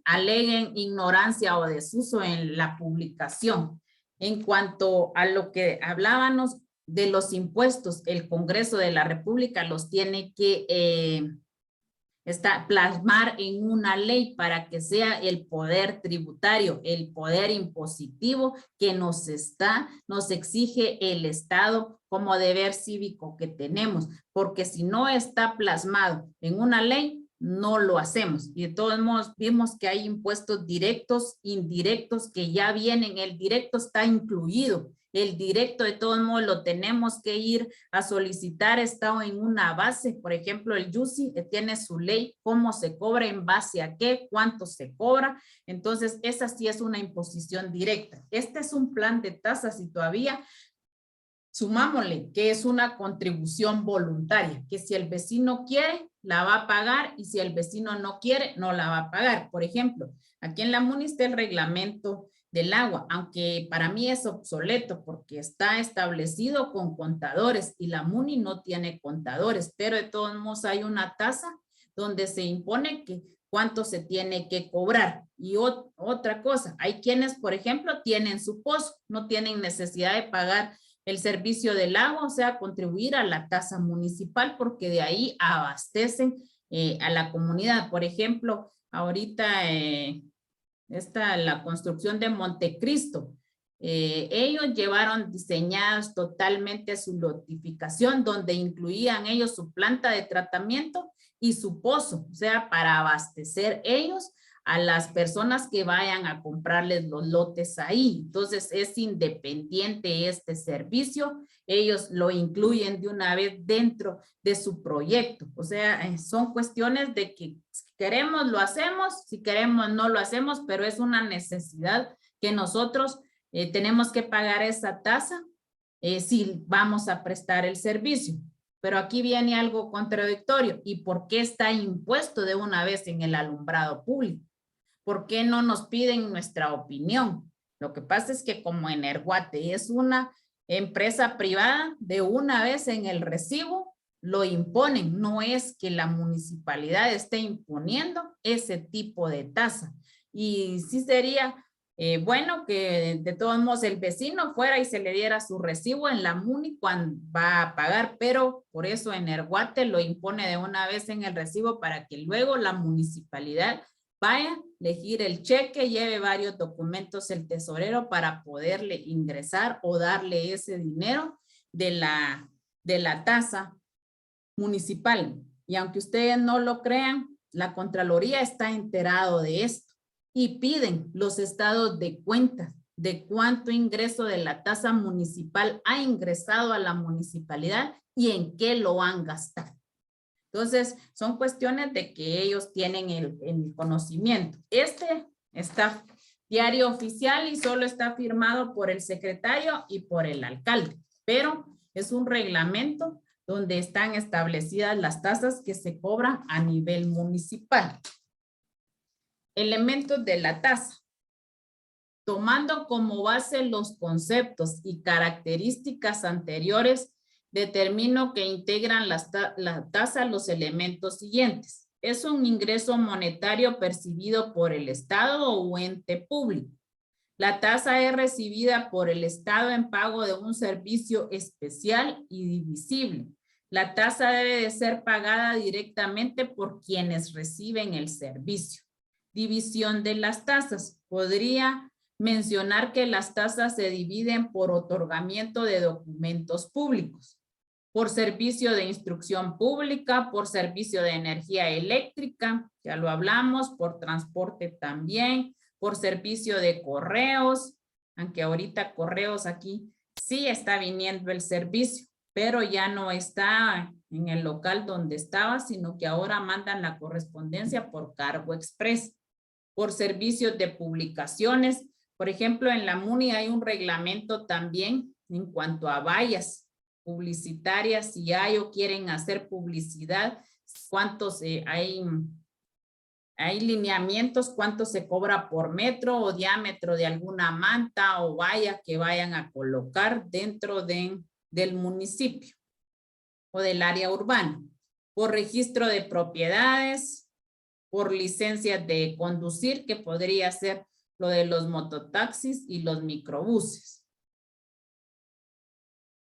aleguen ignorancia o desuso en la publicación. En cuanto a lo que hablábamos de los impuestos, el Congreso de la República los tiene que plasmar en una ley para que sea el poder tributario, el poder impositivo que nos exige el Estado como deber cívico que tenemos, porque si no está plasmado en una ley, no lo hacemos. Y de todos modos vimos que hay impuestos directos, indirectos, que ya vienen, el directo está incluido. El directo de todos modos lo tenemos que ir a solicitar, está en una base, por ejemplo el YUSI tiene su ley, cómo se cobra, en base a qué, cuánto se cobra, entonces esa sí es una imposición directa. Este es un plan de tasas y todavía sumámosle que es una contribución voluntaria, que si el vecino quiere, la va a pagar y si el vecino no quiere, no la va a pagar. Por ejemplo, aquí en la MUNI está el reglamento del agua, aunque para mí es obsoleto porque está establecido con contadores y la MUNI no tiene contadores, pero de todos modos hay una tasa donde se impone que cuánto se tiene que cobrar. Y otra cosa, hay quienes, por ejemplo, tienen su pozo, no tienen necesidad de pagar el servicio del agua, o sea, contribuir a la tasa municipal porque de ahí abastecen a la comunidad. Por ejemplo, ahorita la construcción de Montecristo, ellos llevaron diseñadas totalmente su notificación donde incluían ellos su planta de tratamiento y su pozo, o sea, para abastecer ellos a las personas que vayan a comprarles los lotes ahí. Entonces es independiente este servicio, ellos lo incluyen de una vez dentro de su proyecto. O sea, son cuestiones de que si queremos lo hacemos, si queremos no lo hacemos, pero es una necesidad que nosotros tenemos que pagar esa tasa si vamos a prestar el servicio. Pero aquí viene algo contradictorio. ¿Y por qué está impuesto de una vez en el alumbrado público? ¿Por qué no nos piden nuestra opinión? Lo que pasa es que como Energuate es una empresa privada, de una vez en el recibo lo imponen. No es que la municipalidad esté imponiendo ese tipo de tasa. Y sí sería bueno que de todos modos el vecino fuera y se le diera su recibo en la MUNI cuando va a pagar, pero por eso Energuate lo impone de una vez en el recibo para que luego la municipalidad vaya, elegir el cheque, lleve varios documentos el tesorero para poderle ingresar o darle ese dinero de la tasa municipal. Y aunque ustedes no lo crean, la Contraloría está enterado de esto y piden los estados de cuenta de cuánto ingreso de la tasa municipal ha ingresado a la municipalidad y en qué lo han gastado. Entonces, son cuestiones de que ellos tienen el conocimiento. Este está diario oficial y solo está firmado por el secretario y por el alcalde, pero es un reglamento donde están establecidas las tasas que se cobran a nivel municipal. Elementos de la tasa. Tomando como base los conceptos y características anteriores, determino que integran la tasa los elementos siguientes. Es un ingreso monetario percibido por el Estado o ente público. La tasa es recibida por el Estado en pago de un servicio especial y divisible. La tasa debe de ser pagada directamente por quienes reciben el servicio. División de las tasas. Podría mencionar que las tasas se dividen por otorgamiento de documentos públicos, por servicio de instrucción pública, por servicio de energía eléctrica, ya lo hablamos, por transporte también, por servicio de correos, aunque ahorita correos aquí sí está viniendo el servicio, pero ya no está en el local donde estaba, sino que ahora mandan la correspondencia por cargo express, por servicios de publicaciones. Por ejemplo, en la MUNI hay un reglamento también en cuanto a vallas publicitarias, si hay o quieren hacer publicidad, cuántos hay lineamientos, cuánto se cobra por metro o diámetro de alguna manta o valla que vayan a colocar dentro del municipio o del área urbana, por registro de propiedades, por licencias de conducir, que podría ser lo de los mototaxis y los microbuses.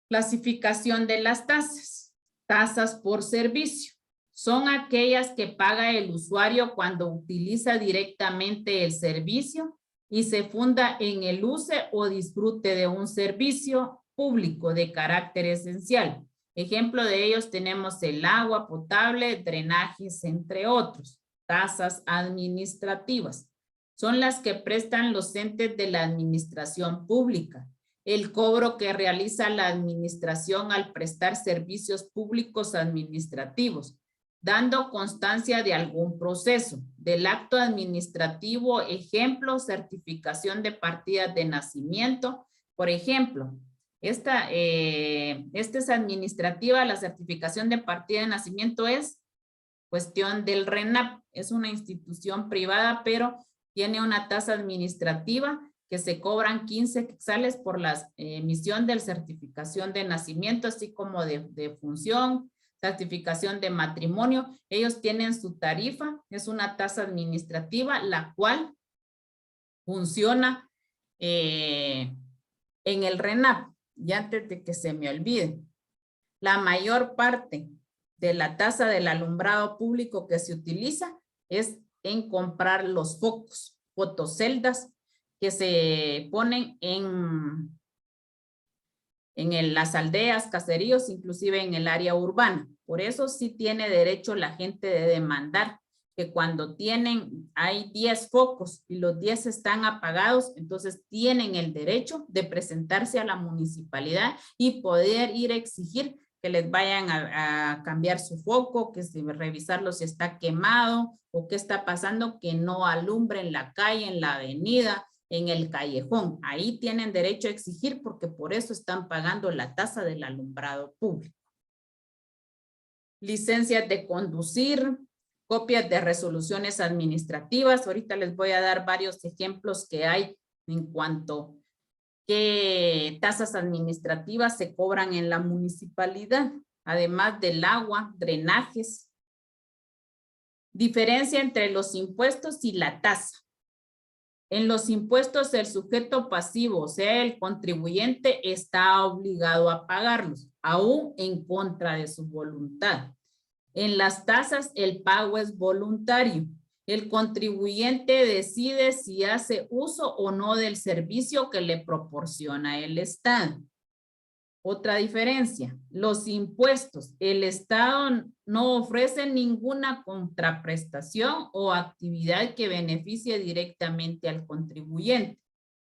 Clasificación de las tasas. Tasas por servicio. Son aquellas que paga el usuario cuando utiliza directamente el servicio y se funda en el uso o disfrute de un servicio público de carácter esencial. Ejemplo de ellos tenemos el agua potable, drenajes, entre otros. Tasas administrativas. Son las que prestan los entes de la administración pública. El cobro que realiza la administración al prestar servicios públicos administrativos, dando constancia de algún proceso, del acto administrativo, ejemplo, certificación de partidas de nacimiento. Por ejemplo, esta es administrativa, la certificación de partida de nacimiento es cuestión del RENAP, es una institución privada, pero tiene una tasa administrativa que se cobran 15 quetzales por la emisión de certificación de nacimiento, así como de función, certificación de matrimonio. Ellos tienen su tarifa, es una tasa administrativa, la cual funciona en el RENAP. Y antes de que se me olvide, la mayor parte de la tasa del alumbrado público que se utiliza es en comprar los focos, fotoceldas que se ponen en las aldeas, caseríos, inclusive en el área urbana. Por eso sí tiene derecho la gente de demandar que cuando hay 10 focos y los 10 están apagados, entonces tienen el derecho de presentarse a la municipalidad y poder ir a exigir que les vayan a cambiar su foco, que revisarlo si está quemado o qué está pasando, que no alumbre en la calle, en la avenida, en el callejón. Ahí tienen derecho a exigir porque por eso están pagando la tasa del alumbrado público. Licencias de conducir, copias de resoluciones administrativas. Ahorita les voy a dar varios ejemplos que hay en cuanto a qué tasas administrativas se cobran en la municipalidad, además del agua, drenajes. Diferencia entre los impuestos y la tasa. En los impuestos, el sujeto pasivo, o sea, el contribuyente, está obligado a pagarlos, aún en contra de su voluntad. En las tasas, el pago es voluntario. El contribuyente decide si hace uso o no del servicio que le proporciona el Estado. Otra diferencia, los impuestos. El Estado no ofrece ninguna contraprestación o actividad que beneficie directamente al contribuyente.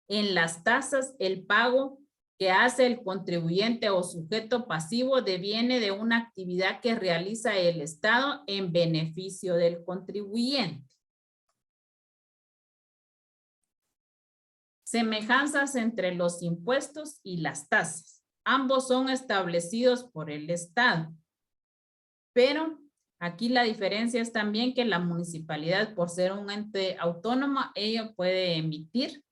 En las tasas, el pago que hace el contribuyente o sujeto pasivo deviene de una actividad que realiza el Estado en beneficio del contribuyente. Semejanzas entre los impuestos y las tasas. Ambos son establecidos por el Estado. Pero aquí la diferencia es también que la municipalidad, por ser un ente autónomo, ella puede emitir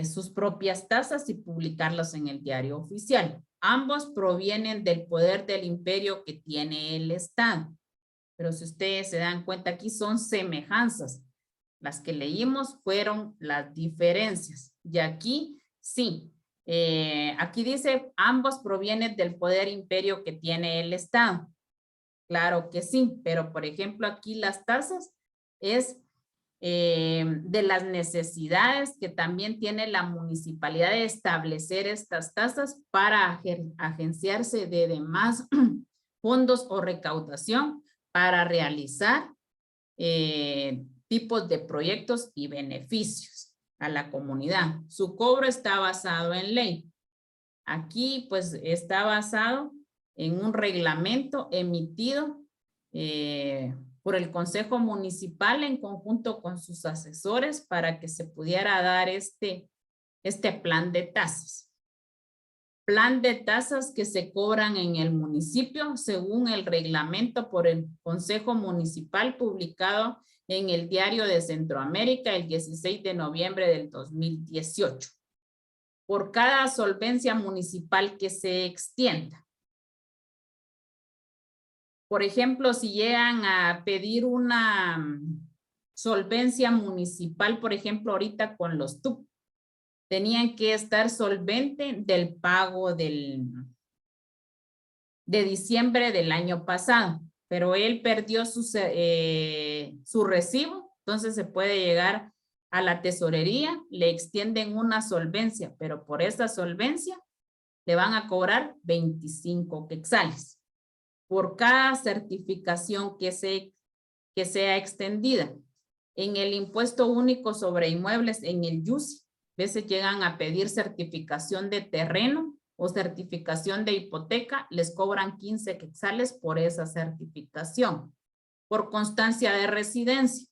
sus propias tasas y publicarlas en el diario oficial. Ambos provienen del poder del imperio que tiene el Estado. Pero si ustedes se dan cuenta, aquí son semejanzas. Las que leímos fueron las diferencias. Y aquí sí. Aquí dice, ambos provienen del poder imperio que tiene el Estado. Claro que sí, pero por ejemplo aquí las tasas es de las necesidades que también tiene la municipalidad de establecer estas tasas para agenciarse de demás fondos o recaudación para realizar tipos de proyectos y beneficios a la comunidad. Su cobro está basado en ley. Aquí pues está basado en un reglamento emitido por el Consejo Municipal en conjunto con sus asesores para que se pudiera dar este plan de tasas. Plan de tasas que se cobran en el municipio según el reglamento por el Consejo Municipal publicado en el Diario de Centroamérica el 16 de noviembre del 2018. Por cada solvencia municipal que se extienda. Por ejemplo, si llegan a pedir una solvencia municipal, por ejemplo, ahorita con los TUC, tenían que estar solvente del pago de diciembre del año pasado, pero él perdió su recibo, entonces se puede llegar a la tesorería, le extienden una solvencia, pero por esa solvencia le van a cobrar 25 quetzales. Por cada certificación que sea extendida. En el impuesto único sobre inmuebles, en el YUSI, a veces llegan a pedir certificación de terreno o certificación de hipoteca, les cobran 15 quetzales por esa certificación. Por constancia de residencia.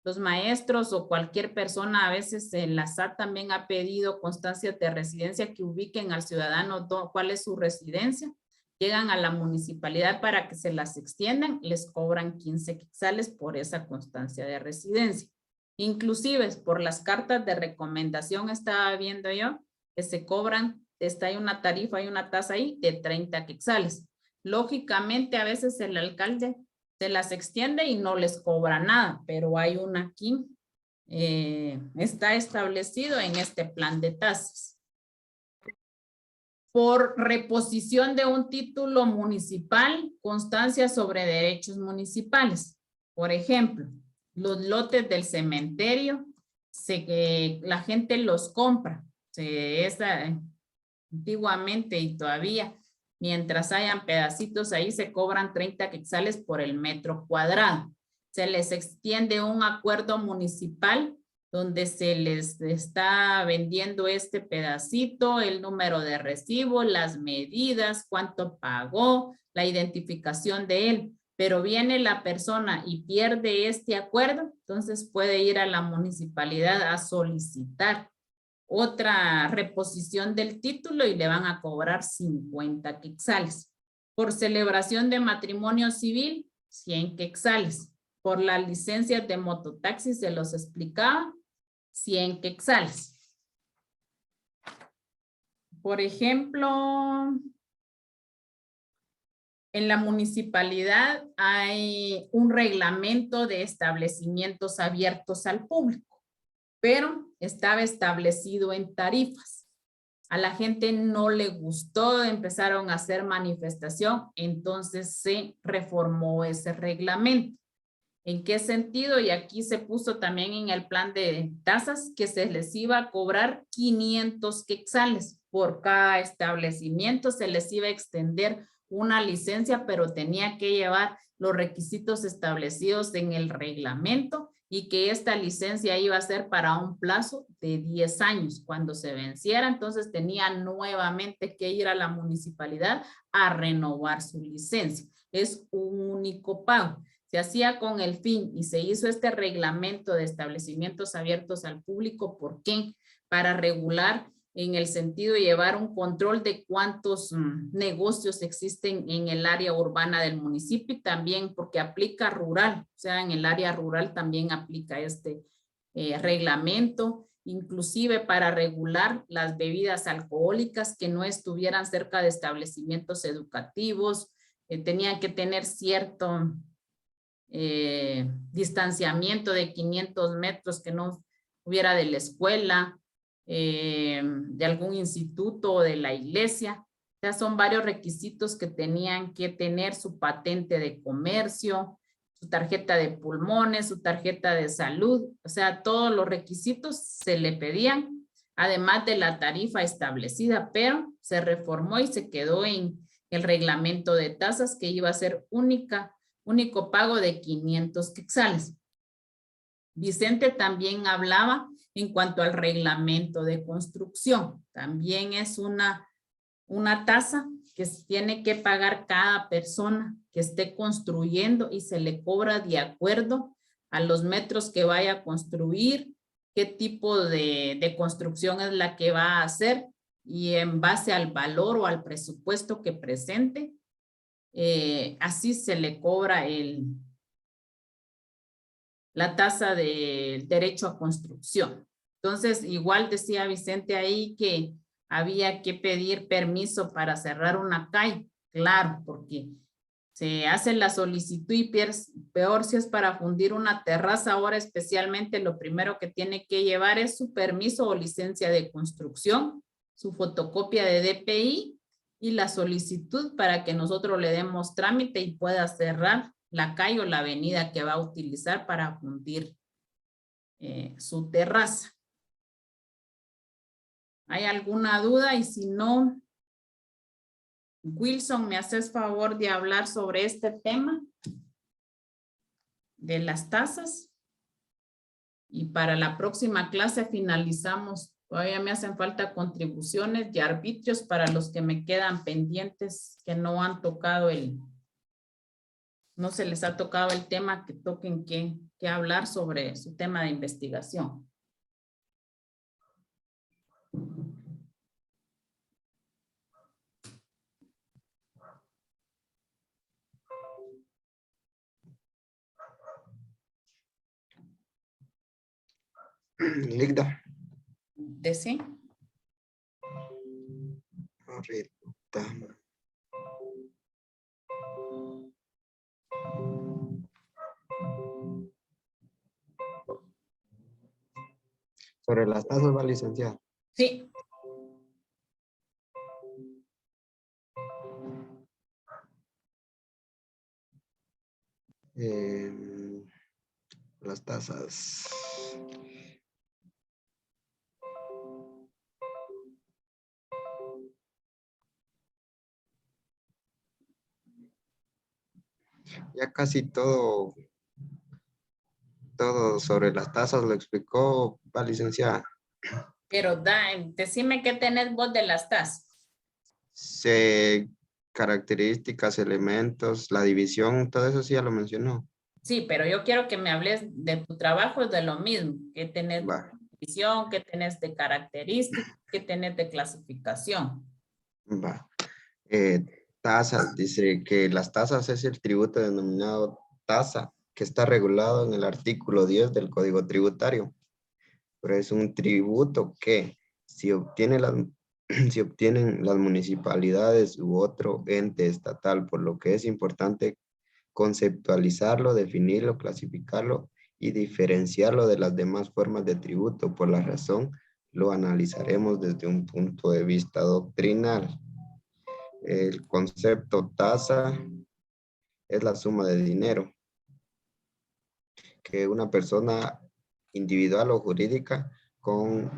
Los maestros o cualquier persona, a veces en la SAT también ha pedido constancia de residencia que ubiquen al ciudadano cuál es su residencia. Llegan a la municipalidad para que se las extiendan, les cobran 15 quetzales por esa constancia de residencia. Inclusive por las cartas de recomendación estaba viendo yo que se cobran, hay una tarifa, hay una tasa ahí de 30 quetzales. Lógicamente a veces el alcalde se las extiende y no les cobra nada, pero hay una aquí, está establecido en este plan de tasas. Por reposición de un título municipal, constancia sobre derechos municipales. Por ejemplo, los lotes del cementerio, la gente los compra. Antiguamente y todavía, mientras hayan pedacitos ahí, se cobran 30 quetzales por el metro cuadrado. Se les extiende un acuerdo municipal donde se les está vendiendo este pedacito, el número de recibo, las medidas, cuánto pagó, la identificación de él. Pero viene la persona y pierde este acuerdo, entonces puede ir a la municipalidad a solicitar otra reposición del título y le van a cobrar 50 quetzales. Por celebración de matrimonio civil, 100 quetzales. Por las licencias de mototaxi, se los explicaba, 100 quetzales. Por ejemplo, en la municipalidad hay un reglamento de establecimientos abiertos al público, pero estaba establecido en tarifas. A la gente no le gustó, empezaron a hacer manifestación, entonces se reformó ese reglamento. ¿En qué sentido? Y aquí se puso también en el plan de tasas que se les iba a cobrar 500 quetzales por cada establecimiento, se les iba a extender una licencia, pero tenía que llevar los requisitos establecidos en el reglamento y que esta licencia iba a ser para un plazo de 10 años. Cuando se venciera, entonces tenía nuevamente que ir a la municipalidad a renovar su licencia. Es un único pago. Se hacía con el fin y se hizo este reglamento de establecimientos abiertos al público. ¿Por qué? Para regular en el sentido de llevar un control de cuántos negocios existen en el área urbana del municipio y también porque aplica rural, o sea, en el área rural también aplica este reglamento inclusive para regular las bebidas alcohólicas que no estuvieran cerca de establecimientos educativos, tenían que tener cierto distanciamiento de 500 metros que no hubiera de la escuela, de algún instituto o de la iglesia. O sea, son varios requisitos que tenían que tener su patente de comercio, su tarjeta de pulmones, su tarjeta de salud. O sea, todos los requisitos se le pedían, además de la tarifa establecida, pero se reformó y se quedó en el reglamento de tasas que iba a ser único pago de 500 quetzales. Vicente también hablaba en cuanto al reglamento de construcción. También es una tasa que se tiene que pagar cada persona que esté construyendo y se le cobra de acuerdo a los metros que vaya a construir, qué tipo de construcción es la que va a hacer y en base al valor o al presupuesto que presente, así se le cobra la tasa de derecho a construcción. Entonces, igual decía Vicente ahí que había que pedir permiso para cerrar una calle. Claro, porque se hace la solicitud y peor si es para fundir una terraza. Ahora especialmente lo primero que tiene que llevar es su permiso o licencia de construcción, su fotocopia de DPI y la solicitud para que nosotros le demos trámite y pueda cerrar la calle o la avenida que va a utilizar para fundir su terraza. ¿Hay alguna duda? Y si no, Wilson, ¿me haces favor de hablar sobre este tema de las tasas? Y para la próxima clase finalizamos. Todavía me hacen falta contribuciones y arbitrios para los que me quedan pendientes que no han tocado no se les ha tocado el tema que toquen que hablar sobre su tema de investigación. Ligda. ¿De sí? Ahorita. Sobre las tasas va, licenciada. Sí. Las tasas. Ya casi todo sobre las tasas lo explicó, va, licenciada. Pero decime qué tenés vos de las tasas. Características, elementos, la división, todo eso sí ya lo mencionó. Sí, pero yo quiero que me hables de tu trabajo, de lo mismo. ¿Qué tenés de división? ¿Qué tenés de características? ¿Qué tenés de clasificación? Va. Tasas, dice que las tasas es el tributo denominado tasa, que está regulado en el artículo 10 del Código Tributario. Pero es un tributo que si obtienen las municipalidades u otro ente estatal, por lo que es importante conceptualizarlo, definirlo, clasificarlo y diferenciarlo de las demás formas de tributo. Por la razón, lo analizaremos desde un punto de vista doctrinal. El concepto tasa es la suma de dinero que una persona individual o jurídica con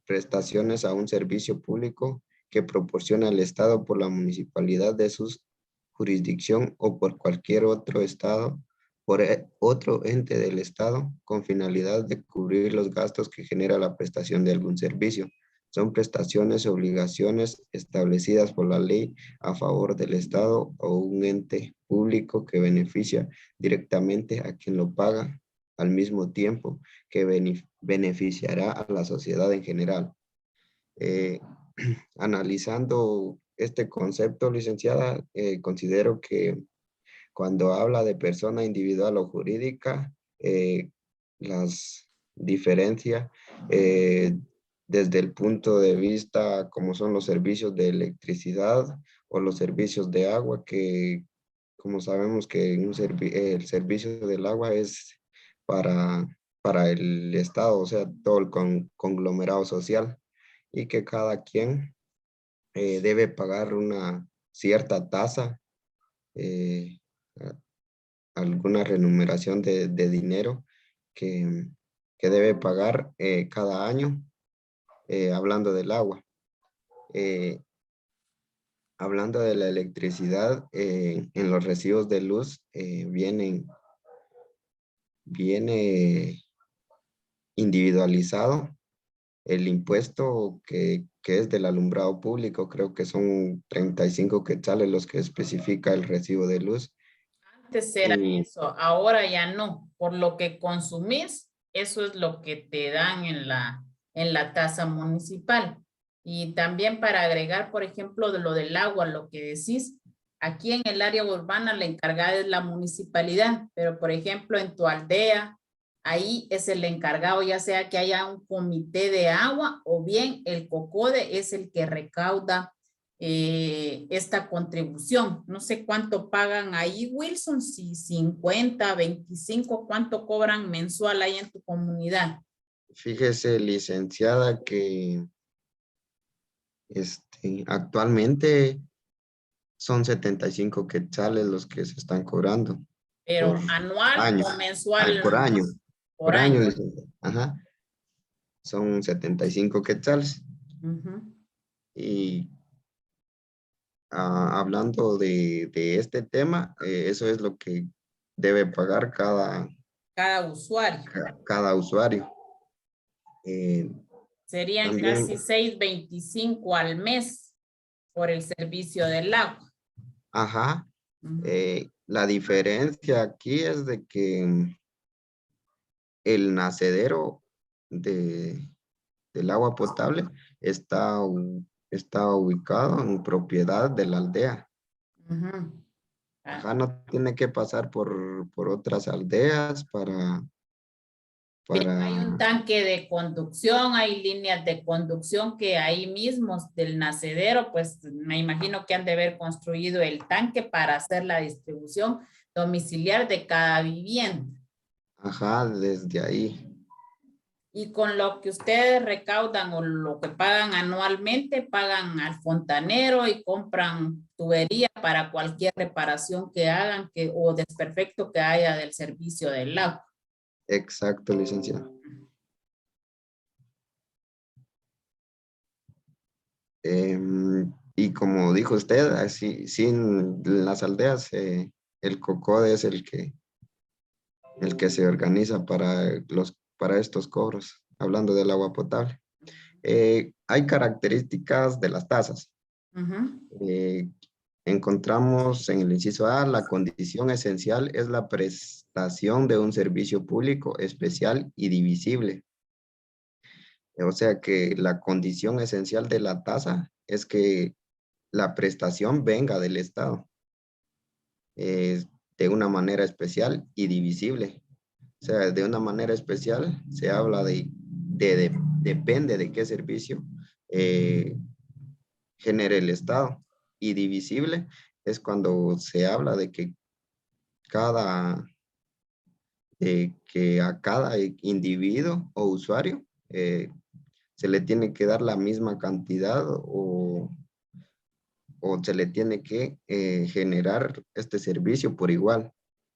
prestaciones a un servicio público que proporciona el Estado por la municipalidad de su jurisdicción o por cualquier otro Estado, por otro ente del Estado, con finalidad de cubrir los gastos que genera la prestación de algún servicio. Son prestaciones o obligaciones establecidas por la ley a favor del Estado o un ente público que beneficia directamente a quien lo paga, al mismo tiempo que beneficiará a la sociedad en general. Analizando este concepto, licenciada, considero que cuando habla de persona individual o jurídica, las diferencia desde el punto de vista como son los servicios de electricidad o los servicios de agua, que como sabemos que el servicio del agua es para el Estado, o sea, todo el conglomerado social, y que cada quien debe pagar una cierta tasa, eh, alguna remuneración de dinero que debe pagar cada año, hablando del agua. Hablando de la electricidad, en los recibos de luz viene individualizado el impuesto que es del alumbrado público. Creo que son 35 quetzales los que especifica el recibo de luz. Antes era Y- eso, ahora ya no. Por lo que consumís, eso es lo que te dan en la tasa municipal. Y también para agregar, por ejemplo, de lo del agua, lo que decís, aquí en el área urbana la encargada es la municipalidad, pero por ejemplo en tu aldea, ahí es el encargado, ya sea que haya un comité de agua o bien el COCODE es el que recauda esta contribución. No sé cuánto pagan ahí, Wilson, si 50, 25, cuánto cobran mensual ahí en tu comunidad. Fíjese, licenciada, que actualmente son 75 quetzales los que se están cobrando Pero por anual año. o Ay, mensual, por año. por Por año, año. licenciada. Ajá. Son 75 quetzales. Ujú. Y hablando de este tema, eso es lo que debe pagar Cada usuario. cada usuario. Serían También, casi 6.25 al mes por el servicio del agua. ajá, Ujú. la diferencia aquí es de que el nacedero del agua potable está ubicado en propiedad de la aldea. Ujú. Ah, Ajá, no tiene que pasar por otras aldeas pero hay un para, tanque de conducción, hay líneas de conducción que ahí mismos del nacedero, pues me imagino que han de haber construido el tanque para hacer la distribución domiciliar de cada vivienda. ajá, desde ahí. Y con lo que ustedes recaudan o lo que pagan anualmente, pagan al fontanero y compran tubería para cualquier reparación que hagan o desperfecto que haya del servicio del agua. Exacto, licenciado. Y como dijo usted, así, sí, en las aldeas, el COCODE es el que se organiza para estos cobros, hablando del agua potable. Hay características de las tasas. Ujú. Encontramos en el inciso A, la condición esencial es la prestación de un servicio público especial y divisible. O sea que la condición esencial de la tasa es que la prestación venga del Estado de una manera especial y divisible. O sea, de una manera especial se habla depende de qué servicio eh, genere el Estado. Y divisible es cuando se habla de que que a cada individuo o usuario se le tiene que dar la misma cantidad o se le tiene que generar este servicio por igual.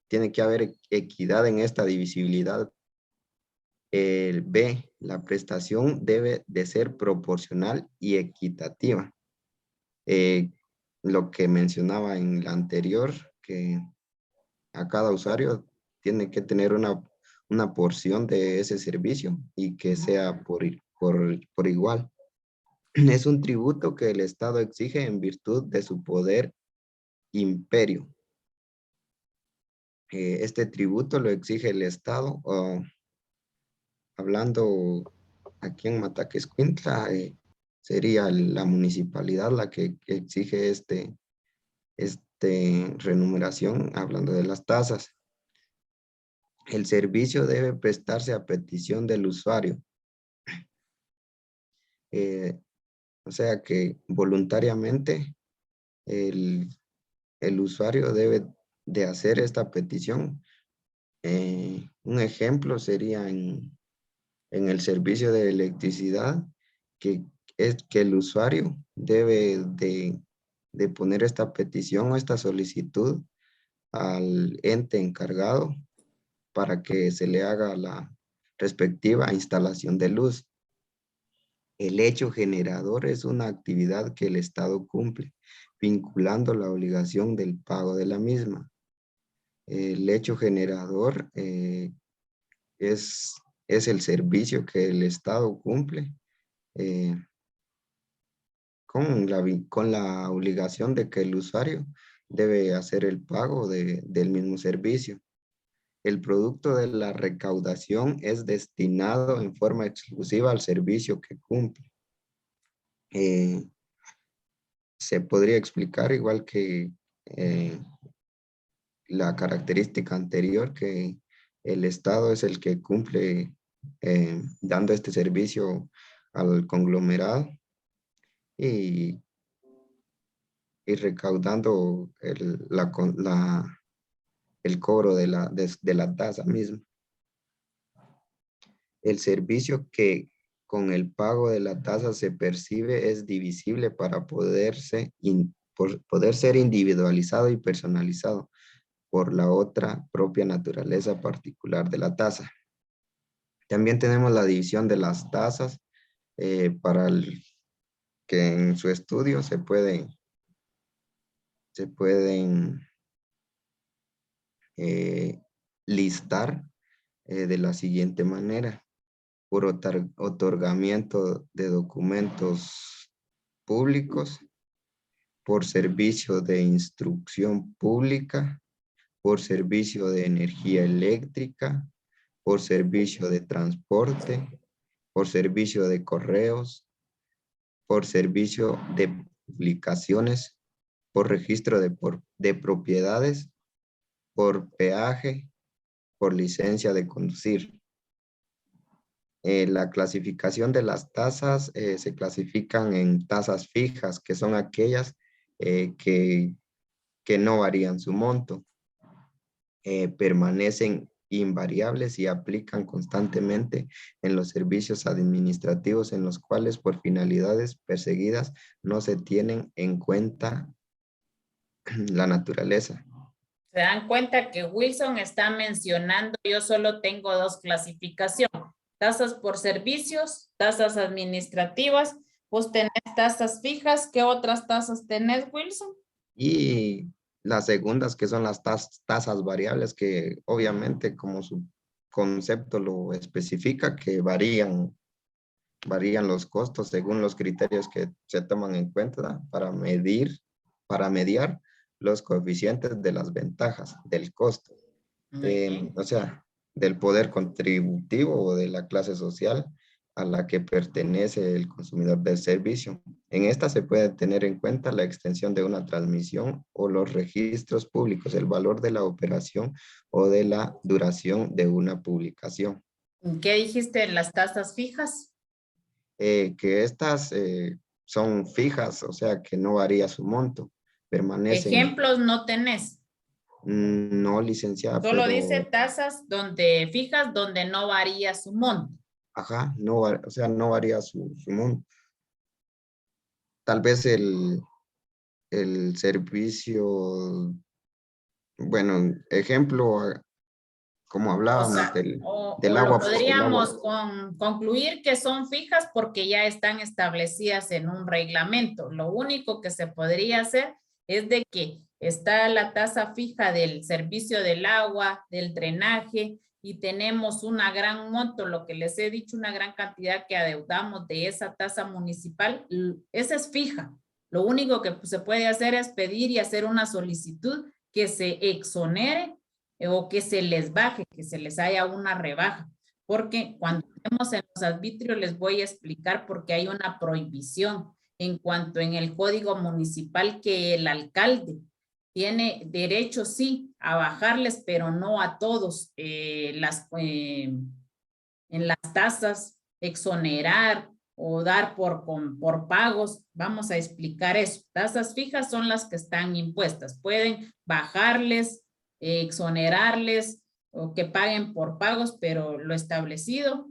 Tiene que haber equidad en esta divisibilidad. El B, la prestación debe de ser proporcional y equitativa. Eh, lo que mencionaba en la anterior, que a cada usuario tiene que tener una porción de ese servicio y que sea por igual. Es un tributo que el Estado exige en virtud de su poder imperio. Este tributo lo exige el Estado, hablando aquí en Mataquescuintla, sería la municipalidad la que exige este remuneración, hablando de las tasas. El servicio debe prestarse a petición del usuario. O sea que voluntariamente el usuario debe de hacer esta petición. Un ejemplo sería en el servicio de electricidad, que es que el usuario debe de poner esta petición o esta solicitud al ente encargado para que se le haga la respectiva instalación de luz. El hecho generador es una actividad que el Estado cumple, vinculando la obligación del pago de la misma. El hecho generador es el servicio que el Estado cumple con la obligación de que el usuario debe hacer el pago del mismo servicio. El producto de la recaudación es destinado en forma exclusiva al servicio que cumple. Se podría explicar igual que la característica anterior, que el Estado es el que cumple dando este servicio al conglomerado y recaudando el cobro de la tasa misma. El servicio que con el pago de la tasa se percibe es divisible para poder ser individualizado y personalizado por la otra propia naturaleza particular de la tasa. También tenemos la división de las tasas para que en su estudio se pueden listar de la siguiente manera: por otorgamiento de documentos públicos, por servicio de instrucción pública, por servicio de energía eléctrica, por servicio de transporte, por servicio de correos, por servicio de publicaciones, por registro de propiedades, por peaje, por licencia de conducir. La clasificación de las tasas se clasifican en tasas fijas, que son aquellas que no varían su monto, permanecen invariables y aplican constantemente en los servicios administrativos en los cuales por finalidades perseguidas no se tienen en cuenta la naturaleza. Se dan cuenta que Wilson está mencionando, yo solo tengo dos clasificaciones: tasas por servicios, tasas administrativas. Vos tenés tasas fijas. ¿Qué otras tasas tenés, Wilson? Y las segundas, que son las tasas variables, que obviamente como su concepto lo especifica, que varían los costos según los criterios que se toman en cuenta para mediar los coeficientes de las ventajas del costo. O sea, del poder contributivo o de la clase social a la que pertenece el consumidor del servicio. En esta se puede tener en cuenta la extensión de una transmisión o los registros públicos, el valor de la operación o de la duración de una publicación. ¿Qué dijiste en las tasas fijas? Que estas son fijas, o sea que no varía su monto, permanecen. Ejemplos no tenés. No, licenciada. Solo pero, dice tasas fijas donde no varía su monto. Ajá, no, o sea, no varía su monto. Tal vez el servicio, bueno, ejemplo, como hablábamos del agua. Podríamos concluir que son fijas porque ya están establecidas en un reglamento. Lo único que se podría hacer es de que está la tasa fija del servicio del agua, del drenaje, y tenemos una gran monto, lo que les he dicho, una gran cantidad que adeudamos de esa tasa municipal. Esa es fija. Lo único que se puede hacer es pedir y hacer una solicitud que se exonere o que se les baje, que se les haya una rebaja. Porque cuando estemos en los arbitrios les voy a explicar por qué hay una prohibición en cuanto en el código municipal que el alcalde tiene derecho, sí, a bajarles, pero no a todos en las tasas, exonerar o dar por pagos. Vamos a explicar eso. Tasas fijas son las que están impuestas. Pueden bajarles, exonerarles o que paguen por pagos, pero lo establecido,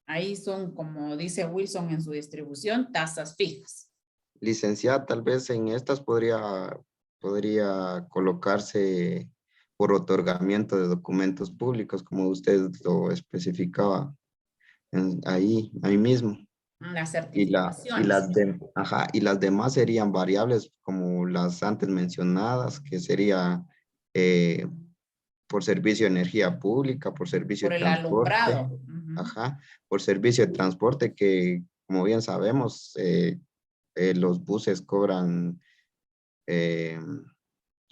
ahí son, como dice Wilson en su distribución, tasas fijas. Licenciada, tal vez en estas podría colocarse por otorgamiento de documentos públicos, como usted lo especificaba ahí mismo. Las Y certificaciones. las demás serían variables como las antes mencionadas, que sería por servicio de energía pública, por servicio Por de el transporte, alumbrado. Ujú. por servicio de transporte que, como bien sabemos, los buses cobran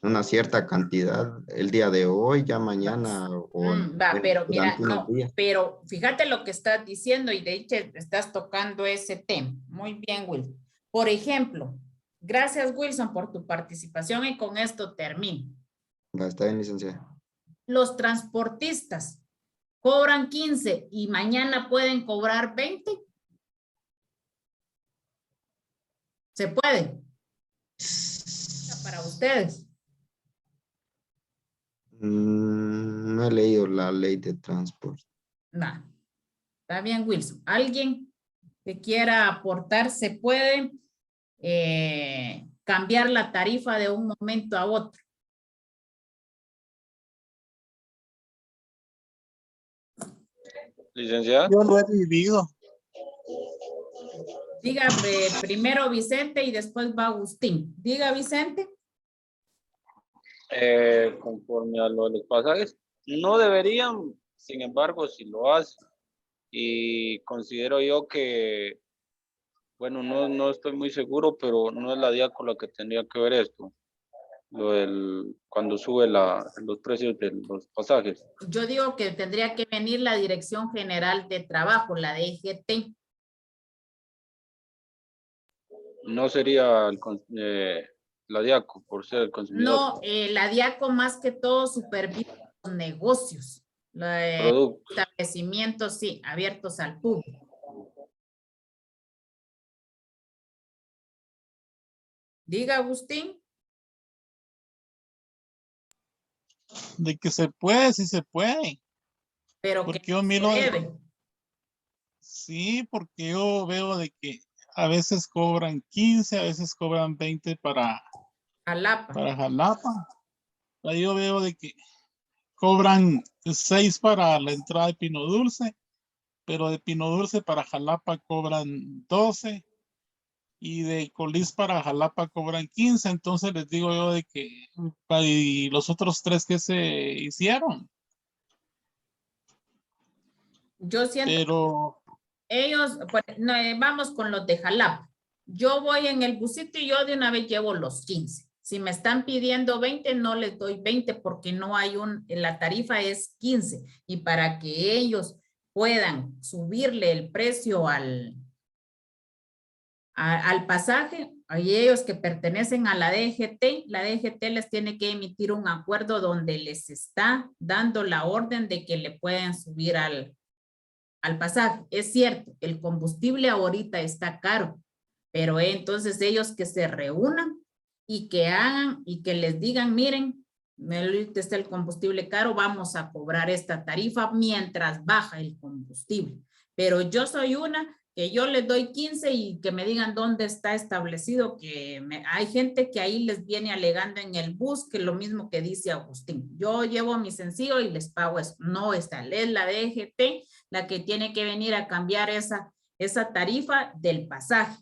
una cierta cantidad el día de hoy, ya mañana o Va, pero mira, durante unos no, días. pero fíjate lo que estás diciendo y de hecho estás tocando ese tema. Muy bien, Wilson. Por ejemplo, gracias, Wilson, por tu participación y con esto termino. Va, está bien, licenciada. Los transportistas cobran 15 y mañana pueden cobrar 20. ¿Se puede? Para ustedes. No he leído la ley de transporte. No. Está bien, Wilson. ¿Alguien que quiera aportar se puede cambiar la tarifa de un momento a otro? Licenciada. Yo lo he vivido. Diga primero Vicente y después va Agustín. Diga Vicente. Conforme a lo de los pasajes, no deberían, sin embargo, si lo hacen. Y considero yo que, bueno, no estoy muy seguro, pero no es la DIACO la que tendría que ver esto, cuando sube los precios de los pasajes. Yo digo que tendría que venir la Dirección General de Trabajo, la DGT. No sería la DIACO por ser el consumidor. No, la DIACO más que todo supervisa los negocios, los Productos. establecimientos, sí, abiertos al público. Diga Agustín. De que se puede, sí se puede. Pero Porque que yo se miro, debe. sí, porque yo veo de que a veces cobran 15, a veces cobran 20 para Jalapa. Jalapa. Ahí yo veo de que cobran 6 para la entrada de Pino Dulce, pero de Pino Dulce para Jalapa cobran 12 y de Colís para Jalapa cobran 15. Entonces les digo yo de que y los otros 3 que se hicieron. Yo siento Pero ellos, pues, no, vamos con los de Jalapa. Yo voy en el busito y yo de una vez llevo los 15. Si me están pidiendo 20, no les doy 20 porque no hay la tarifa es 15. Y para que ellos puedan subirle el precio al pasaje, hay ellos que pertenecen a la DGT les tiene que emitir un acuerdo donde les está dando la orden de que le pueden subir al pasaje. Es cierto, el combustible ahorita está caro, pero entonces ellos que se reúnan y que hagan y que les digan, miren, ahorita está el combustible caro, vamos a cobrar esta tarifa mientras baja el combustible. Pero yo soy una que yo les doy 15 y que me digan dónde está establecido, que hay gente que ahí les viene alegando en el bus, que lo mismo que dice Agustín. Yo llevo mi sencillo y les pago eso. No está, es la DGT la que tiene que venir a cambiar esa tarifa del pasaje.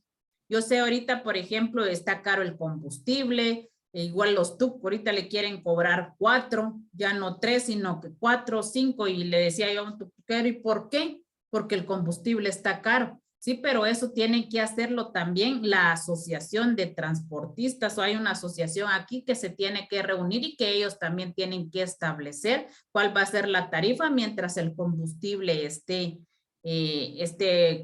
Yo sé ahorita, por ejemplo, está caro el combustible, igual los TUC ahorita le quieren cobrar 4, ya no 3, sino que 4 o 5, y le decía yo a un tuquero, ¿y por qué? Porque el combustible está caro. Sí, pero eso tiene que hacerlo también la asociación de transportistas, o hay una asociación aquí que se tiene que reunir y que ellos también tienen que establecer cuál va a ser la tarifa mientras el combustible esté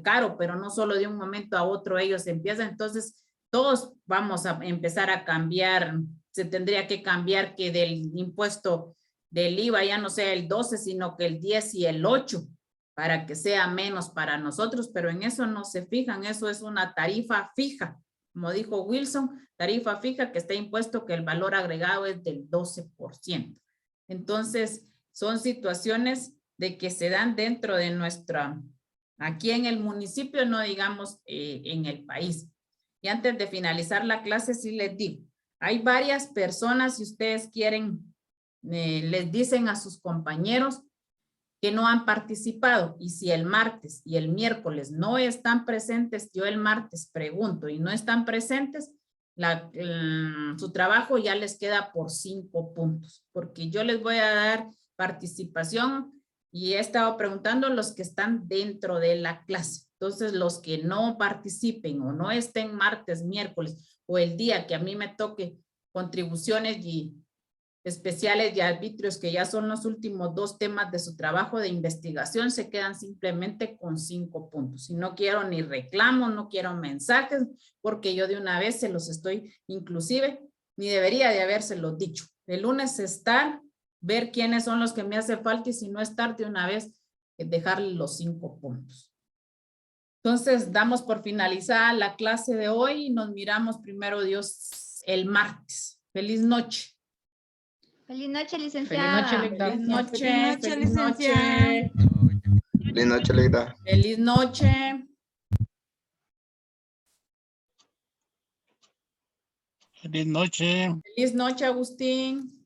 caro, pero no solo de un momento a otro ellos empiezan. Entonces, todos vamos a empezar a cambiar se tendría que cambiar que del impuesto del IVA ya no sea el 12, sino que el 10 y el 8, para que sea menos para nosotros, pero en eso no se fijan, eso es una tarifa fija. Como dijo Wilson, tarifa fija que está impuesto que el valor agregado es del 12%. Entonces, son situaciones de que se dan dentro de nuestra, aquí en el municipio, no digamos en el país. Y antes de finalizar la clase, sí les digo, hay varias personas, si ustedes quieren, les dicen a sus compañeros que no han participado, y si el martes y el miércoles no están presentes, yo el martes pregunto y no están presentes, su trabajo ya les queda por 5 puntos, porque yo les voy a dar participación y he estado preguntando a los que están dentro de la clase. Entonces, los que no participen o no estén martes, miércoles o el día que a mí me toque contribuciones y especiales y arbitrios, que ya son los últimos 2 temas de su trabajo de investigación, se quedan simplemente con 5 puntos. Y no quiero ni reclamos, no quiero mensajes, porque yo de una vez se los estoy, inclusive, ni debería de habérselos dicho. El lunes estar, ver quiénes son los que me hace falta y si no estar de una vez, dejarle los 5 puntos. Entonces, damos por finalizada la clase de hoy y nos miramos primero Dios el martes. Feliz noche. Feliz noche, licenciada. Feliz noche, Feliz noche, Feliz noche, Leida. Feliz noche. Feliz noche. Feliz noche, Agustín.